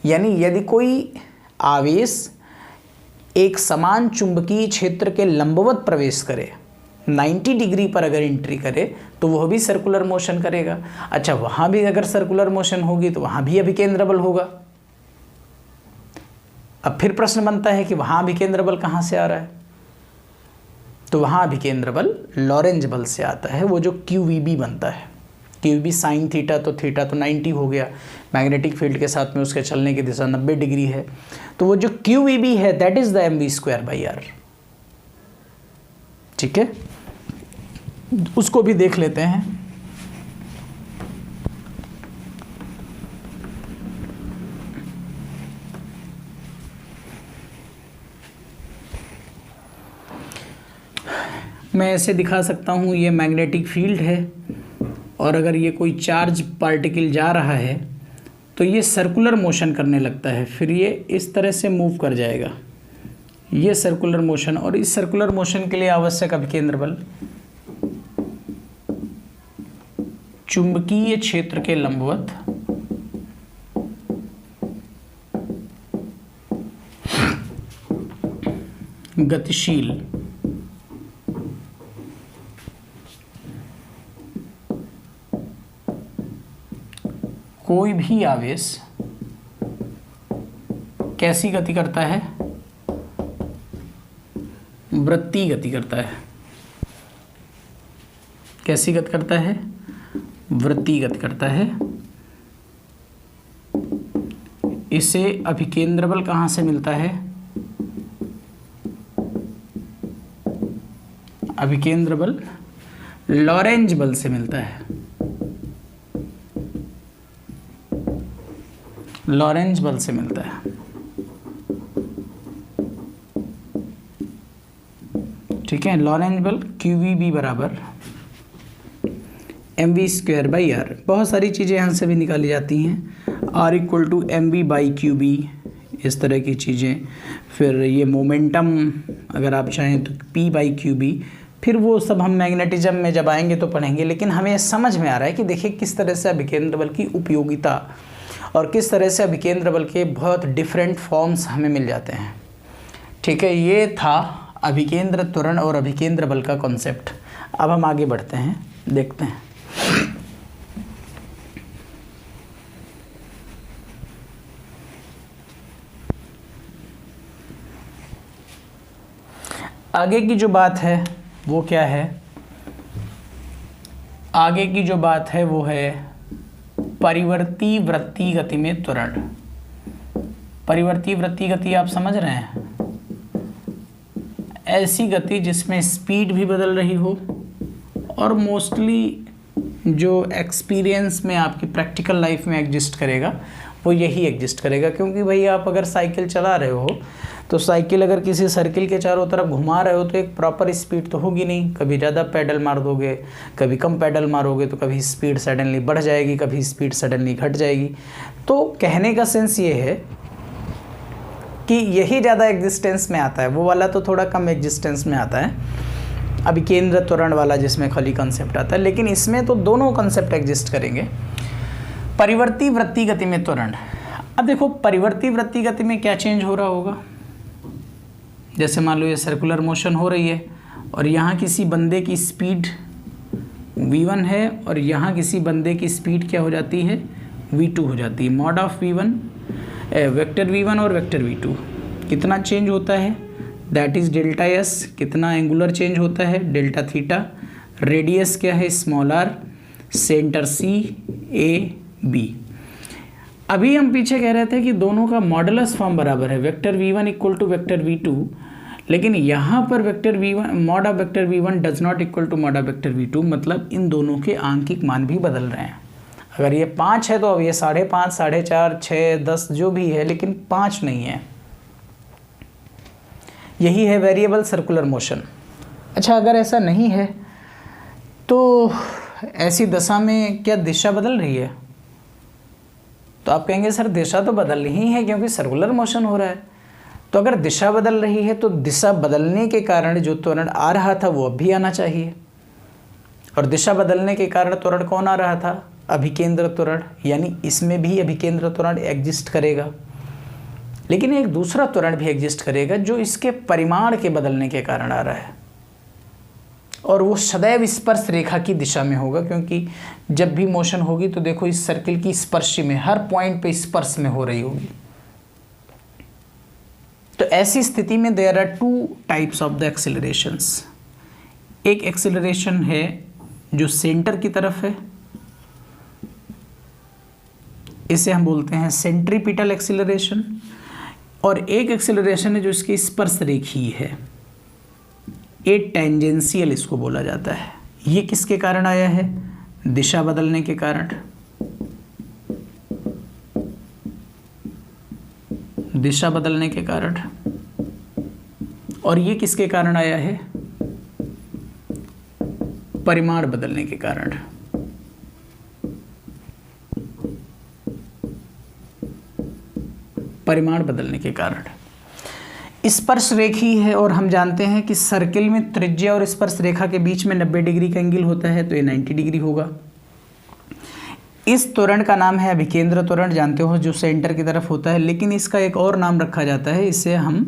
यानी यदि कोई आवेश एक समान चुंबकीय क्षेत्र के लंबवत प्रवेश करे, 90 डिग्री पर अगर एंट्री करे, तो वह भी सर्कुलर मोशन करेगा। अच्छा, वहाँ भी अगर सर्कुलर मोशन होगी तो वहाँ भी अभिकेंद्र बल होगा। अब फिर प्रश्न बनता है कि वहाँ अभिकेंद्र बल कहाँ से आ रहा है? तो वहाँ अभिकेंद्र बल लॉरेंज बल से आता है, वो जो QVB बनता है। क्यू बी साइन थीटा तो 90 हो गया, मैग्नेटिक फील्ड के साथ में उसके चलने की दिशा 90 डिग्री है। तो वो जो क्यू वी बी है that is the m v square by r. ठीक है, उसको भी देख लेते हैं। मैं ऐसे दिखा सकता हूँ, ये मैग्नेटिक फील्ड है और अगर ये कोई चार्ज पार्टिकल जा रहा है तो ये सर्कुलर मोशन करने लगता है, फिर ये इस तरह से मूव कर जाएगा, ये सर्कुलर मोशन। और इस सर्कुलर मोशन के लिए आवश्यक अभिकेंद्र बल चुंबकीय क्षेत्र के लंबवत गतिशील कोई भी आवेश कैसी गति करता है? वृत्तीय गति करता है। कैसी गति करता है? वृत्तीय गति करता है। इसे अभिकेंद्र बल कहाँ से मिलता है? अभिकेंद्र बल लॉरेंज बल से मिलता है। लॉरेंज बल से मिलता है। ठीक है, लॉरेंज बल क्यू वी बी बराबर m v square by r. बहुत सारी चीज़ें यहाँ से भी निकाली जाती हैं, r equal to m v by q b, इस तरह की चीज़ें। फिर ये मोमेंटम अगर आप चाहें तो पी बाई क्यू बी, फिर वो सब हम मैग्नेटिज्म में जब आएंगे तो पढ़ेंगे। लेकिन हमें समझ में आ रहा है कि देखिए किस तरह से अभिकेंद्र बल की उपयोगिता और किस तरह से अभिकेंद्र बल के बहुत डिफरेंट फॉर्म्स हमें मिल जाते हैं। ठीक है, ये था अभिकेंद्र त्वरण और अभिकेंद्र बल का कॉन्सेप्ट। अब हम आगे बढ़ते हैं, देखते हैं। आगे की जो बात है वो क्या है? आगे की जो बात है वो है परिवर्ती वृत्तीय गति में त्वरण। परिवर्ती वृत्तीय गति आप समझ रहे हैं? ऐसी गति जिसमें स्पीड भी बदल रही हो और मोस्टली जो एक्सपीरियंस में आपकी प्रैक्टिकल लाइफ में एग्जिस्ट करेगा वो यही एग्जिस्ट करेगा। क्योंकि भाई आप अगर साइकिल चला रहे हो तो साइकिल अगर किसी सर्किल के चारों तरफ घुमा रहे हो तो एक प्रॉपर स्पीड तो होगी नहीं। कभी ज़्यादा पैडल मार दोगे, कभी कम पैडल मारोगे, तो कभी स्पीड सडनली बढ़ जाएगी, कभी स्पीड सडनली घट जाएगी। तो कहने का सेंस ये है कि यही ज़्यादा एग्जिस्टेंस में आता है, वो वाला तो थोड़ा कम एग्जिस्टेंस में आता है अभिकेंद्र त्वरण वाला, जिसमें खाली कंसेप्ट आता है। लेकिन इसमें तो दोनों कंसेप्ट एग्जिस्ट करेंगे। परिवर्ती वृत्तीय गति में त्वरण। अब देखो परिवर्ती वृत्तीय गति में क्या चेंज हो रहा होगा? जैसे मान लो ये सर्कुलर मोशन हो रही है और यहाँ किसी बंदे की स्पीड v1 है और यहाँ किसी बंदे की स्पीड क्या हो जाती है? v2 हो जाती है। Mod of v1 vector v1 और वेक्टर v2 कितना चेंज होता है? That is delta s। कितना एंगुलर चेंज होता है? Delta theta. रेडियस क्या है? Small r। Centre c a b। अभी हम पीछे कह रहे थे कि दोनों का मॉडुलस फॉर्म बराबर है, vector v1 equal to vector v2। लेकिन यहाँ पर vector v1 mod of vector v1 does not equal to mod of vector v2, मतलब इन दोनों के आंकिक मान भी बदल रहे हैं। अगर ये 5 है तो अब ये 5.5, 4.5, 6, 10 जो भी है, लेकिन 5 नहीं है। यही है वेरिएबल सर्कुलर मोशन। अच्छा, अगर ऐसा नहीं है तो ऐसी दशा में क्या दिशा बदल रही है? तो आप कहेंगे सर दिशा तो बदल रही है क्योंकि सर्कुलर मोशन हो रहा है। तो अगर दिशा बदल रही है तो दिशा बदलने के कारण जो त्वरण आ रहा था वो अब भी आना चाहिए। और दिशा बदलने के कारण त्वरण कौन आ रहा था? अभिकेंद्र त्वरण। यानी इसमें भी अभिकेंद्र त्वरण एग्जिस्ट करेगा। लेकिन एक दूसरा त्वरण भी एग्जिस्ट करेगा जो इसके परिमाण के बदलने के कारण आ रहा है, और वो सदैव स्पर्श रेखा की दिशा में होगा। क्योंकि जब भी मोशन होगी तो देखो इस सर्किल की स्पर्श में हर पॉइंट पे स्पर्श में हो रही होगी। तो ऐसी स्थिति में there are 2 types of the accelerations. एक एक्सेलरेशन है जो सेंटर की तरफ है इसे हम बोलते हैं सेंट्रीपिटल एक्सीलरेशन। और एक एक्सीलरेशन है जो इसकी स्पर्श रेखीय है, ए टेंजेंशियल इसको बोला जाता है। ये किसके कारण आया है? दिशा बदलने के कारण। दिशा बदलने के कारण। और ये किसके कारण आया है? परिमाण बदलने के कारण। परिमाण बदलने के कारण। स्पर्श रेखीय है और हम जानते हैं कि सर्किल में त्रिज्या और स्पर्श रेखा के बीच में 90 डिग्री का एंगल होता है, तो ये 90 डिग्री होगा। इस त्वरण का नाम है अभिकेंद्र त्वरण, जानते हो, जो सेंटर की तरफ होता है। लेकिन इसका एक और नाम रखा जाता है, इसे हम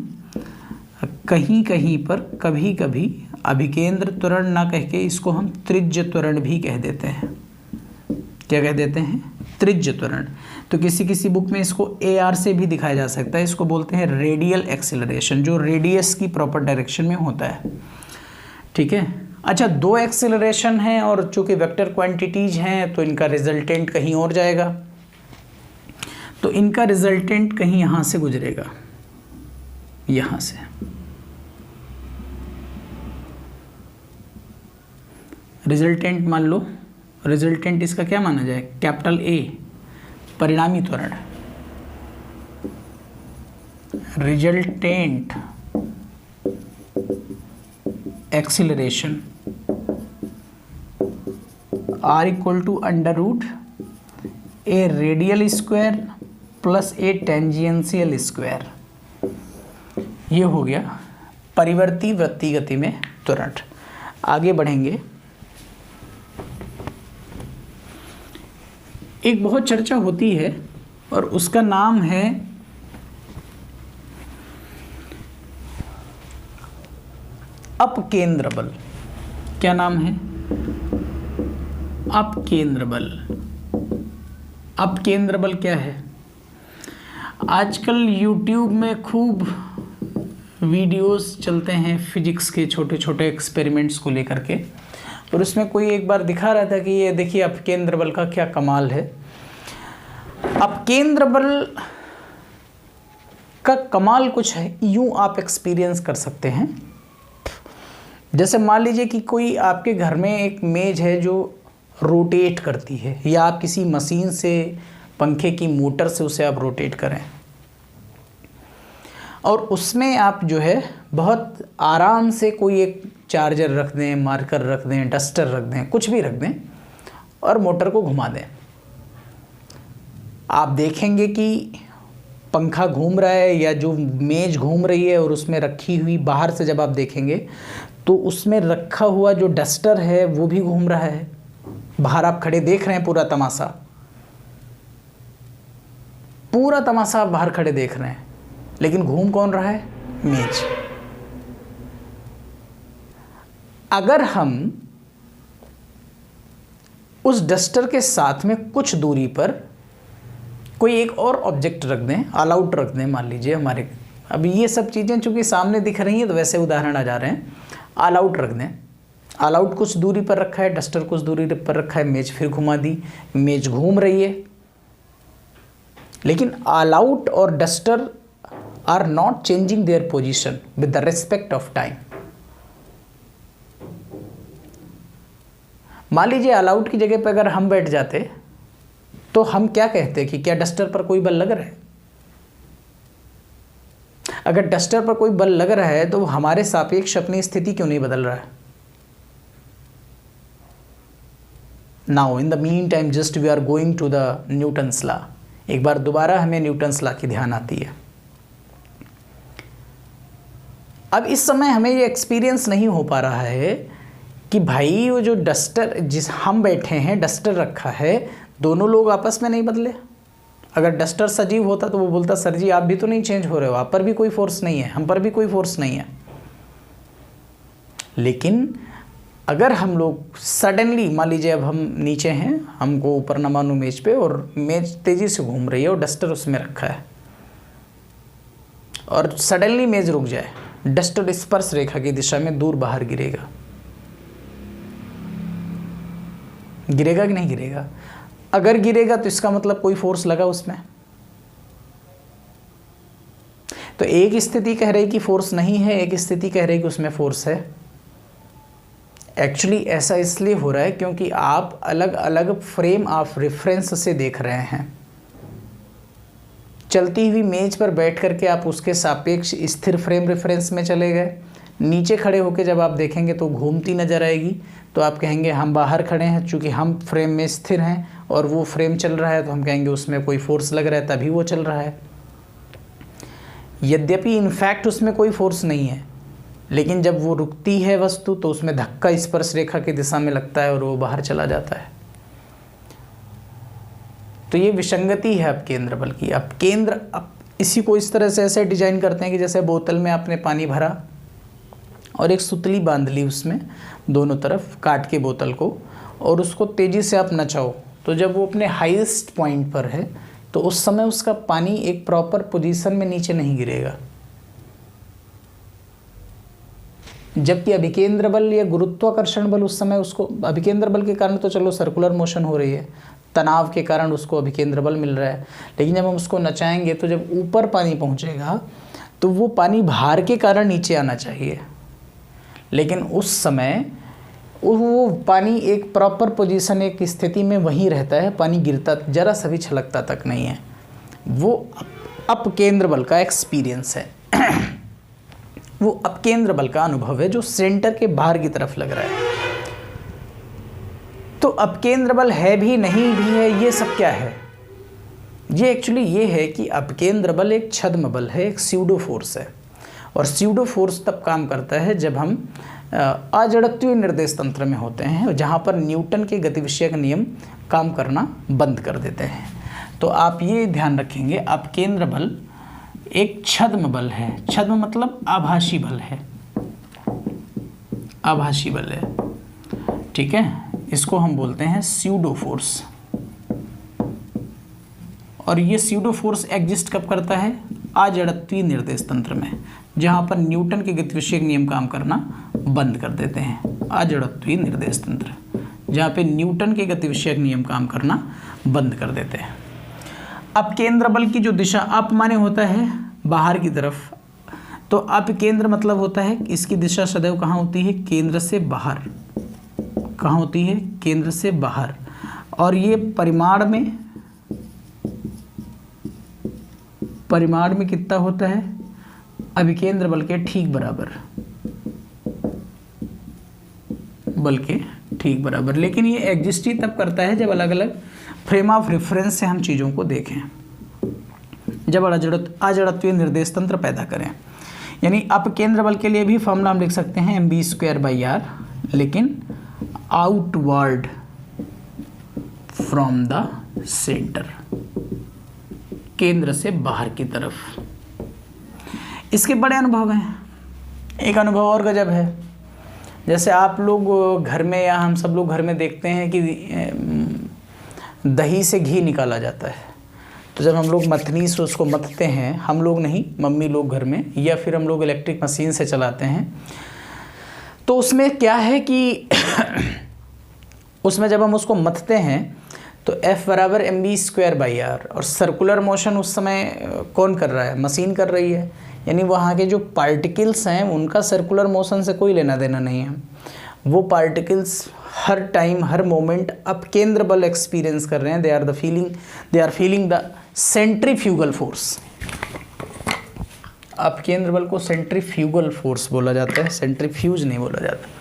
कहीं कहीं पर कभी कभी अभिकेंद्र त्वरण ना कह के इसको हम त्रिज्य त्वरण भी कह देते हैं। क्या कह देते हैं? त्रिज्य त्वरण। तो किसी किसी बुक में इसको AR से भी दिखाया जा सकता है, इसको बोलते हैं रेडियल एक्सेलरेशन, जो रेडियस की प्रॉपर डायरेक्शन में होता है। ठीक है। अच्छा, 2 एक्सेलरेशन हैं और चूंकि वेक्टर क्वांटिटीज हैं तो इनका रिजल्टेंट कहीं और जाएगा, तो इनका रिजल्टेंट कहीं यहाँ से गुजरेगा, यहाँ से। रिजल्टेंट मान लो, रिजल्टेंट इसका क्या माना जाए? कैपिटल A, परिणामी त्वरण। Resultant acceleration R equal to √ A radial square plus A tangential square. ये हो गया परिवर्ती वृत्तीय गति में त्वरण। आगे बढ़ेंगे। एक बहुत चर्चा होती है और उसका नाम है अपकेंद्र बल। क्या नाम है? अपकेंद्र बल। अपकेंद्र बल क्या है? आजकल YouTube में खूब वीडियोस चलते हैं फिजिक्स के छोटे छोटे एक्सपेरिमेंट्स को लेकर के, और उसमें कोई एक बार दिखा रहा था कि ये देखिए अपकेंद्र बल का क्या कमाल है। अपकेंद्र बल का कमाल कुछ है, यूं आप एक्सपीरियंस कर सकते हैं। जैसे मान लीजिए कि कोई आपके घर में एक मेज है जो रोटेट करती है, या आप किसी मशीन से, पंखे की मोटर से उसे आप रोटेट करें, और उसमें आप जो है बहुत आराम से कोई एक चार्जर रख दें, मार्कर रख दें, डस्टर रख दें, कुछ भी रख दें और मोटर को घुमा दें। आप देखेंगे कि पंखा घूम रहा है या जो मेज घूम रही है, और उसमें रखी हुई, बाहर से जब आप देखेंगे तो उसमें रखा हुआ जो डस्टर है वो भी घूम रहा है। बाहर आप खड़े देख रहे हैं पूरा तमाशा, पूरा तमाशा आप बाहर खड़े देख रहे हैं, लेकिन घूम कौन रहा है? मेज। अगर हम उस डस्टर के साथ में कुछ दूरी पर कोई एक और ऑब्जेक्ट रख दें, ऑल आउट रख दें, मान लीजिए हमारे, अभी ये सब चीज़ें चूंकि सामने दिख रही हैं तो वैसे उदाहरण आ जा रहे हैं, ऑल आउट रख दें। ऑल आउट कुछ दूरी पर रखा है, डस्टर कुछ दूरी पर रखा है, मेज फिर घुमा दी, मेज घूम रही है, लेकिन ऑल आउट और duster are not changing their position with the respect of time. मान लीजिए ऑल आउट की जगह पर अगर हम बैठ जाते तो हम क्या कहते कि क्या डस्टर पर कोई बल लग रहा है? अगर डस्टर पर कोई बल लग रहा है तो हमारे सापेक्ष अपनी स्थिति क्यों नहीं बदल रहा है? Now in the mean time just we are going to the Newton's law. एक बार दोबारा हमें न्यूटन्स लॉ की ध्यान आती है। अब इस समय हमें ये एक्सपीरियंस नहीं हो पा रहा है कि भाई वो जो डस्टर, जिस हम बैठे हैं, डस्टर रखा है, दोनों लोग आपस में नहीं बदले। अगर डस्टर सजीव होता तो वो बोलता सर जी आप भी तो नहीं चेंज हो रहे हो, आप पर भी कोई फोर्स नहीं है, हम पर भी कोई फोर्स नहीं है। लेकिन अगर हम लोग सडनली, मान लीजिए अब हम नीचे हैं, हमको ऊपर न मानो मेज पे, और मेज तेज़ी से घूम रही है और डस्टर उसमें रखा है, और सडनली मेज रुक जाए, डस्टर स्पर्श रेखा की दिशा में दूर बाहर गिरेगा। गिरेगा कि नहीं गिरेगा? अगर गिरेगा तो इसका मतलब कोई फोर्स लगा उसमें। तो एक स्थिति कह रही कि फोर्स नहीं है, एक स्थिति कह रही कि उसमें फोर्स है। एक्चुअली ऐसा इसलिए हो रहा है क्योंकि आप अलग अलग फ्रेम ऑफ रेफरेंस से देख रहे हैं। चलती हुई मेज पर बैठ करके आप उसके सापेक्ष स्थिर फ्रेम रेफरेंस में चले गए, नीचे खड़े होकर जब आप देखेंगे तो घूमती नज़र आएगी, तो आप कहेंगे हम बाहर खड़े हैं, चूँकि हम फ्रेम में स्थिर हैं और वो फ्रेम चल रहा है तो हम कहेंगे उसमें कोई फोर्स लग रहा है तभी वो चल रहा है। यद्यपि इनफैक्ट उसमें कोई फोर्स नहीं है, लेकिन जब वो रुकती है वस्तु तो उसमें धक्का स्पर्श रेखा की दिशा में लगता है और वो बाहर चला जाता है। तो ये विसंगति है अपकेंद्र बल की। अपकेंद्र इसी को इस तरह से ऐसे डिजाइन करते हैं कि जैसे बोतल में आपने पानी भरा और एक सुतली बांध ली उसमें दोनों तरफ काट के बोतल को, और उसको तेज़ी से आप नचाओ, तो जब वो अपने हाईएस्ट पॉइंट पर है तो उस समय उसका पानी एक प्रॉपर पोजीशन में नीचे नहीं गिरेगा। जबकि अभिकेंद्र बल या गुरुत्वाकर्षण बल उस समय उसको, अभिकेंद्र बल के कारण तो चलो सर्कुलर मोशन हो रही है, तनाव के कारण उसको अभिकेंद्र बल मिल रहा है, लेकिन जब हम उसको नचाएंगे तो जब ऊपर पानी पहुंचेगा तो वो पानी भार के कारण नीचे आना चाहिए, लेकिन उस समय वो पानी एक प्रॉपर पोजीशन, एक स्थिति में वहीं रहता है, पानी गिरता जरा सा भी छलकता तक नहीं है। वो अपकेंद्र बल का एक्सपीरियंस है वो अपकेंद्र बल का अनुभव है जो सेंटर के बाहर की तरफ लग रहा है। तो अपकेंद्र बल है भी नहीं भी है, ये सब क्या है? ये एक्चुअली ये है कि अपकेंद्र बल एक छद्म बल है, एक स्यूडो फोर्स है, और स्यूडो फोर्स तब काम करता है जब हम अजड़त्वीय निर्देश तंत्र में होते हैं, जहाँ पर न्यूटन के गतिविषयक नियम काम करना बंद कर देते हैं। तो आप ये ध्यान रखेंगे, अपकेंद्र बल एक छद्म बल है। छद्म मतलब आभासी बल है, आभासी बल है, ठीक है। इसको हम बोलते हैं स्यूडो फोर्स। और ये स्यूडो फोर्स एग्जिस्ट कब करता है? अजड़त्वीय निर्देश तंत्र में, जहाँ पर न्यूटन के गतिविषयक नियम काम करना बंद कर देते हैं। अजड़त्वीय निर्देश तंत्र, जहाँ पे न्यूटन के गतिविषयक नियम काम करना बंद कर देते हैं। अपकेंद्र बल की जो दिशा, अप माने होता है बाहर की तरफ, तो अपकेंद्र मतलब होता है इसकी दिशा सदैव कहाँ होती है? केंद्र से बाहर। कहाँ होती है? केंद्र से बाहर। और ये परिमाण में कितना होता है? अभिकेंद्र बल के ठीक बराबर, बल के ठीक बराबर। लेकिन ये एग्जिस्ट ही तब करता है जब अलग अलग फ्रेम ऑफ रेफरेंस से हम चीज़ों को देखें, जब अजड़त्वीय निर्देश तंत्र पैदा करें। यानी अपकेंद्र बल के लिए भी फॉर्मूला हम लिख सकते हैं mv²/r, लेकिन आउटवर्ड फ्रॉम द सेंटर, केंद्र से बाहर की तरफ। इसके बड़े अनुभव हैं। एक अनुभव और गजब है, जैसे आप लोग घर में या हम सब लोग घर में देखते हैं कि दही से घी निकाला जाता है। तो जब हम लोग मथनी से उसको मथते हैं, हम लोग नहीं, मम्मी लोग घर में, या फिर हम लोग इलेक्ट्रिक मशीन से चलाते हैं, तो उसमें क्या है कि उसमें जब हम उसको मथते हैं तो F = mv²/r, और सर्कुलर मोशन उस समय कौन कर रहा है? मशीन कर रही है। यानी वहाँ के जो पार्टिकल्स हैं उनका सर्कुलर मोशन से कोई लेना देना नहीं है। वो पार्टिकल्स हर टाइम, हर मोमेंट अपकेंद्र बल एक्सपीरियंस कर रहे हैं। They are feeling the centrifugal force. अपकेंद्र बल को सेंट्रीफ्यूगल फोर्स बोला जाता है, सेंट्रीफ्यूज नहीं बोला जाता।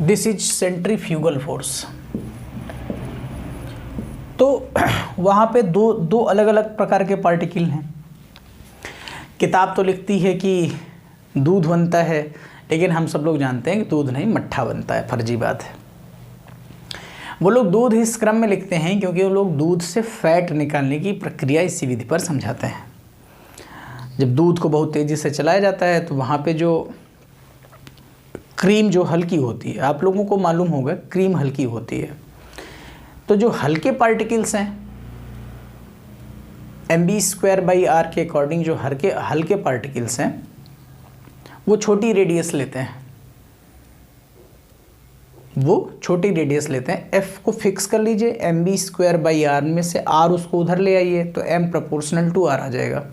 This is centrifugal force. तो वहाँ पे दो अलग अलग प्रकार के पार्टिकल हैं। किताब तो लिखती है कि दूध बनता है, लेकिन हम सब लोग जानते हैं कि दूध नहीं, मट्ठा बनता है। फर्जी बात है। वो लोग दूध इस क्रम में लिखते हैं क्योंकि वो लोग दूध से फैट निकालने की प्रक्रिया इसी विधि पर समझाते हैं। जब दूध को बहुत तेज़ी से चलाया जाता है तो वहाँ पे जो क्रीम जो हल्की होती है, आप लोगों को मालूम होगा क्रीम हल्की होती है, तो जो हल्के पार्टिकल्स हैं mv²/r के अकॉर्डिंग जो हल्के पार्टिकल्स हैं वो छोटी रेडियस लेते हैं, f को फिक्स कर लीजिए, mv²/r में से r उसको उधर ले आइए तो m प्रोपोर्शनल टू r आ जाएगा।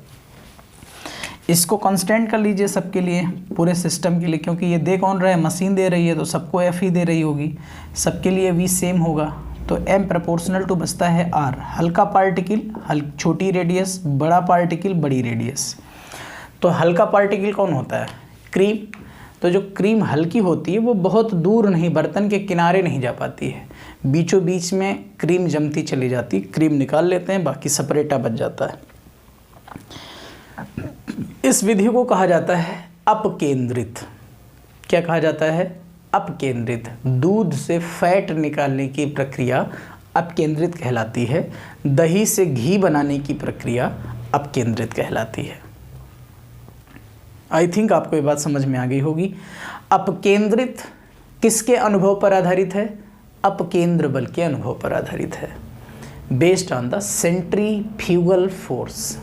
इसको कांस्टेंट कर लीजिए सबके लिए, पूरे सिस्टम के लिए, क्योंकि ये दे कौन रहा है, मशीन दे रही है, तो सबको f ही दे रही होगी, सबके लिए v सेम होगा, तो m प्रोपोर्शनल टू बचता है r। हल्का पार्टिकल छोटी रेडियस, बड़ा पार्टिकल बड़ी रेडियस। तो हल्का पार्टिकल कौन होता है, क्रीम। तो जो क्रीम हल्की होती है वो बहुत दूर नहीं, बर्तन के किनारे नहीं जा पाती है, बीचों बीच में क्रीम जमती चली जाती, क्रीम निकाल लेते हैं, बाकी सेपरेटा बच जाता है। इस विधि को कहा जाता है अपकेंद्रित। क्या कहा जाता है, अपकेंद्रित। दूध से फैट निकालने की प्रक्रिया अपकेंद्रित कहलाती है, दही से घी बनाने की प्रक्रिया अपकेंद्रित कहलाती है। आई थिंक आपको ये बात समझ में आ गई होगी। अपकेंद्रित किसके अनुभव पर आधारित है, अपकेंद्र बल के अनुभव पर आधारित है, based on the centrifugal force.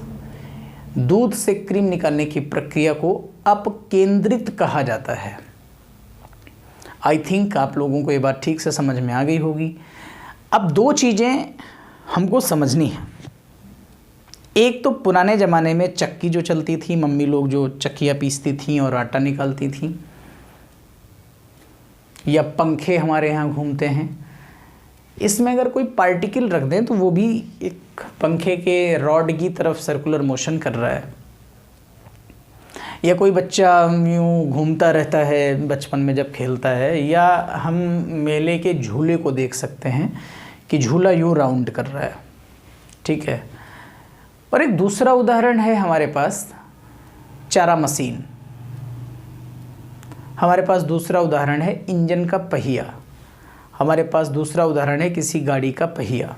दूध से क्रीम निकालने की प्रक्रिया को अपकेंद्रित कहा जाता है। आई थिंक आप लोगों को ये बात ठीक से समझ में आ गई होगी। अब दो चीज़ें हमको समझनी है। एक तो पुराने ज़माने में चक्की जो चलती थी, मम्मी लोग जो चक्कियाँ पीसती थी और आटा निकालती थी, या पंखे हमारे यहाँ घूमते हैं, इसमें अगर कोई पार्टिकल रख दें तो वो भी एक पंखे के रॉड की तरफ सर्कुलर मोशन कर रहा है। या कोई बच्चा यूँ घूमता रहता है बचपन में जब खेलता है, या हम मेले के झूले को देख सकते हैं कि झूला यूँ राउंड कर रहा है, ठीक है। और एक दूसरा उदाहरण है हमारे पास चारा मशीन, हमारे पास दूसरा उदाहरण है इंजन का पहिया, हमारे पास दूसरा उदाहरण है किसी गाड़ी का पहिया।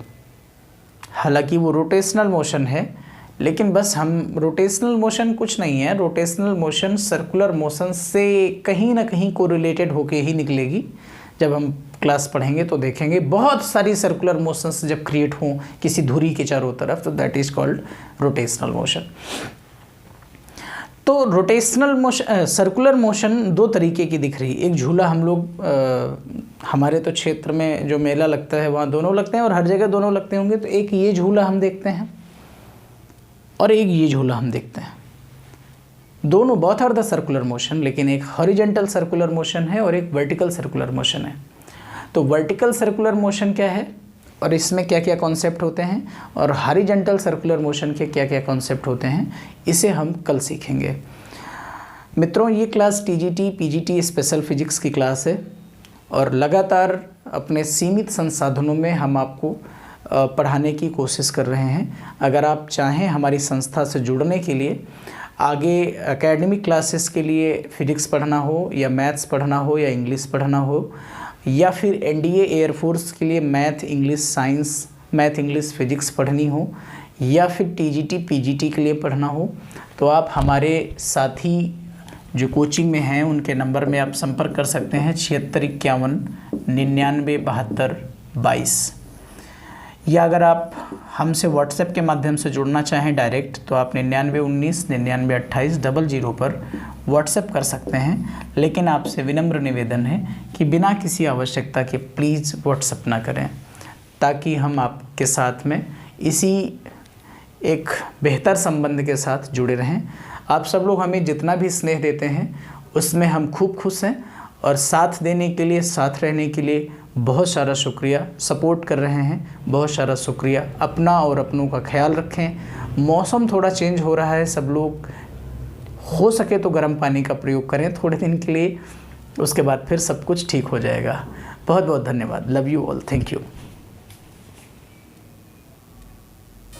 हालांकि वो रोटेशनल मोशन है, लेकिन बस हम रोटेशनल मोशन कुछ नहीं है, रोटेशनल मोशन सर्कुलर मोशन से कहीं ना कहीं कोरिलेटेड होके ही निकलेगी। जब हम क्लास पढ़ेंगे तो देखेंगे बहुत सारी सर्कुलर मोशंस जब क्रिएट हों किसी धुरी के चारों तरफ, तो that is called rotational motion. तो रोटेशनल मोशन, सर्कुलर मोशन दो तरीके की दिख रही। एक झूला हम लोग हमारे तो क्षेत्र में जो मेला लगता है वहाँ दोनों लगते हैं, और हर जगह दोनों लगते होंगे। तो एक ये झूला हम देखते हैं और एक ये झूला हम देखते हैं, दोनों both are the circular motion, लेकिन एक हॉरिजॉन्टल सर्कुलर मोशन है और एक वर्टिकल सर्कुलर मोशन है। तो वर्टिकल सर्कुलर मोशन क्या है और इसमें क्या क्या कॉन्सेप्ट होते हैं, और हॉरिजॉन्टल सर्कुलर मोशन के क्या क्या कॉन्सेप्ट होते हैं, इसे हम कल सीखेंगे। मित्रों, ये class TGT PGT special physics की क्लास है, और लगातार अपने सीमित संसाधनों में हम आपको पढ़ाने की कोशिश कर रहे हैं। अगर आप चाहें हमारी संस्था से जुड़ने के लिए, आगे एकेडमिक क्लासेस के लिए फिजिक्स पढ़ना हो, या मैथ्स पढ़ना हो, या इंग्लिश पढ़ना हो, या फिर एनडीए एयरफोर्स के लिए math English science, math English physics पढ़नी हो, या फिर टीजीटी पीजीटी के लिए पढ़ना हो, तो आप हमारे साथी जो कोचिंग में हैं उनके नंबर में आप संपर्क कर सकते हैं 7651 99 72 22। या अगर आप हमसे व्हाट्सएप के माध्यम से जुड़ना चाहें डायरेक्ट, तो आप 9919 99 28 00 पर व्हाट्सएप कर सकते हैं। लेकिन आपसे विनम्र निवेदन है कि बिना किसी आवश्यकता के प्लीज़ व्हाट्सएप ना करें, ताकि हम आपके साथ में इसी एक बेहतर संबंध के साथ जुड़े रहें। आप सब लोग हमें जितना भी स्नेह देते हैं उसमें हम खूब खुश हैं, और साथ देने के लिए, साथ रहने के लिए बहुत सारा शुक्रिया। सपोर्ट कर रहे हैं, बहुत सारा शुक्रिया। अपना और अपनों का ख्याल रखें। मौसम थोड़ा चेंज हो रहा है, सब लोग हो सके तो गर्म पानी का प्रयोग करें थोड़े दिन के लिए, उसके बाद फिर सब कुछ ठीक हो जाएगा। बहुत बहुत धन्यवाद। Love you all. Thank you.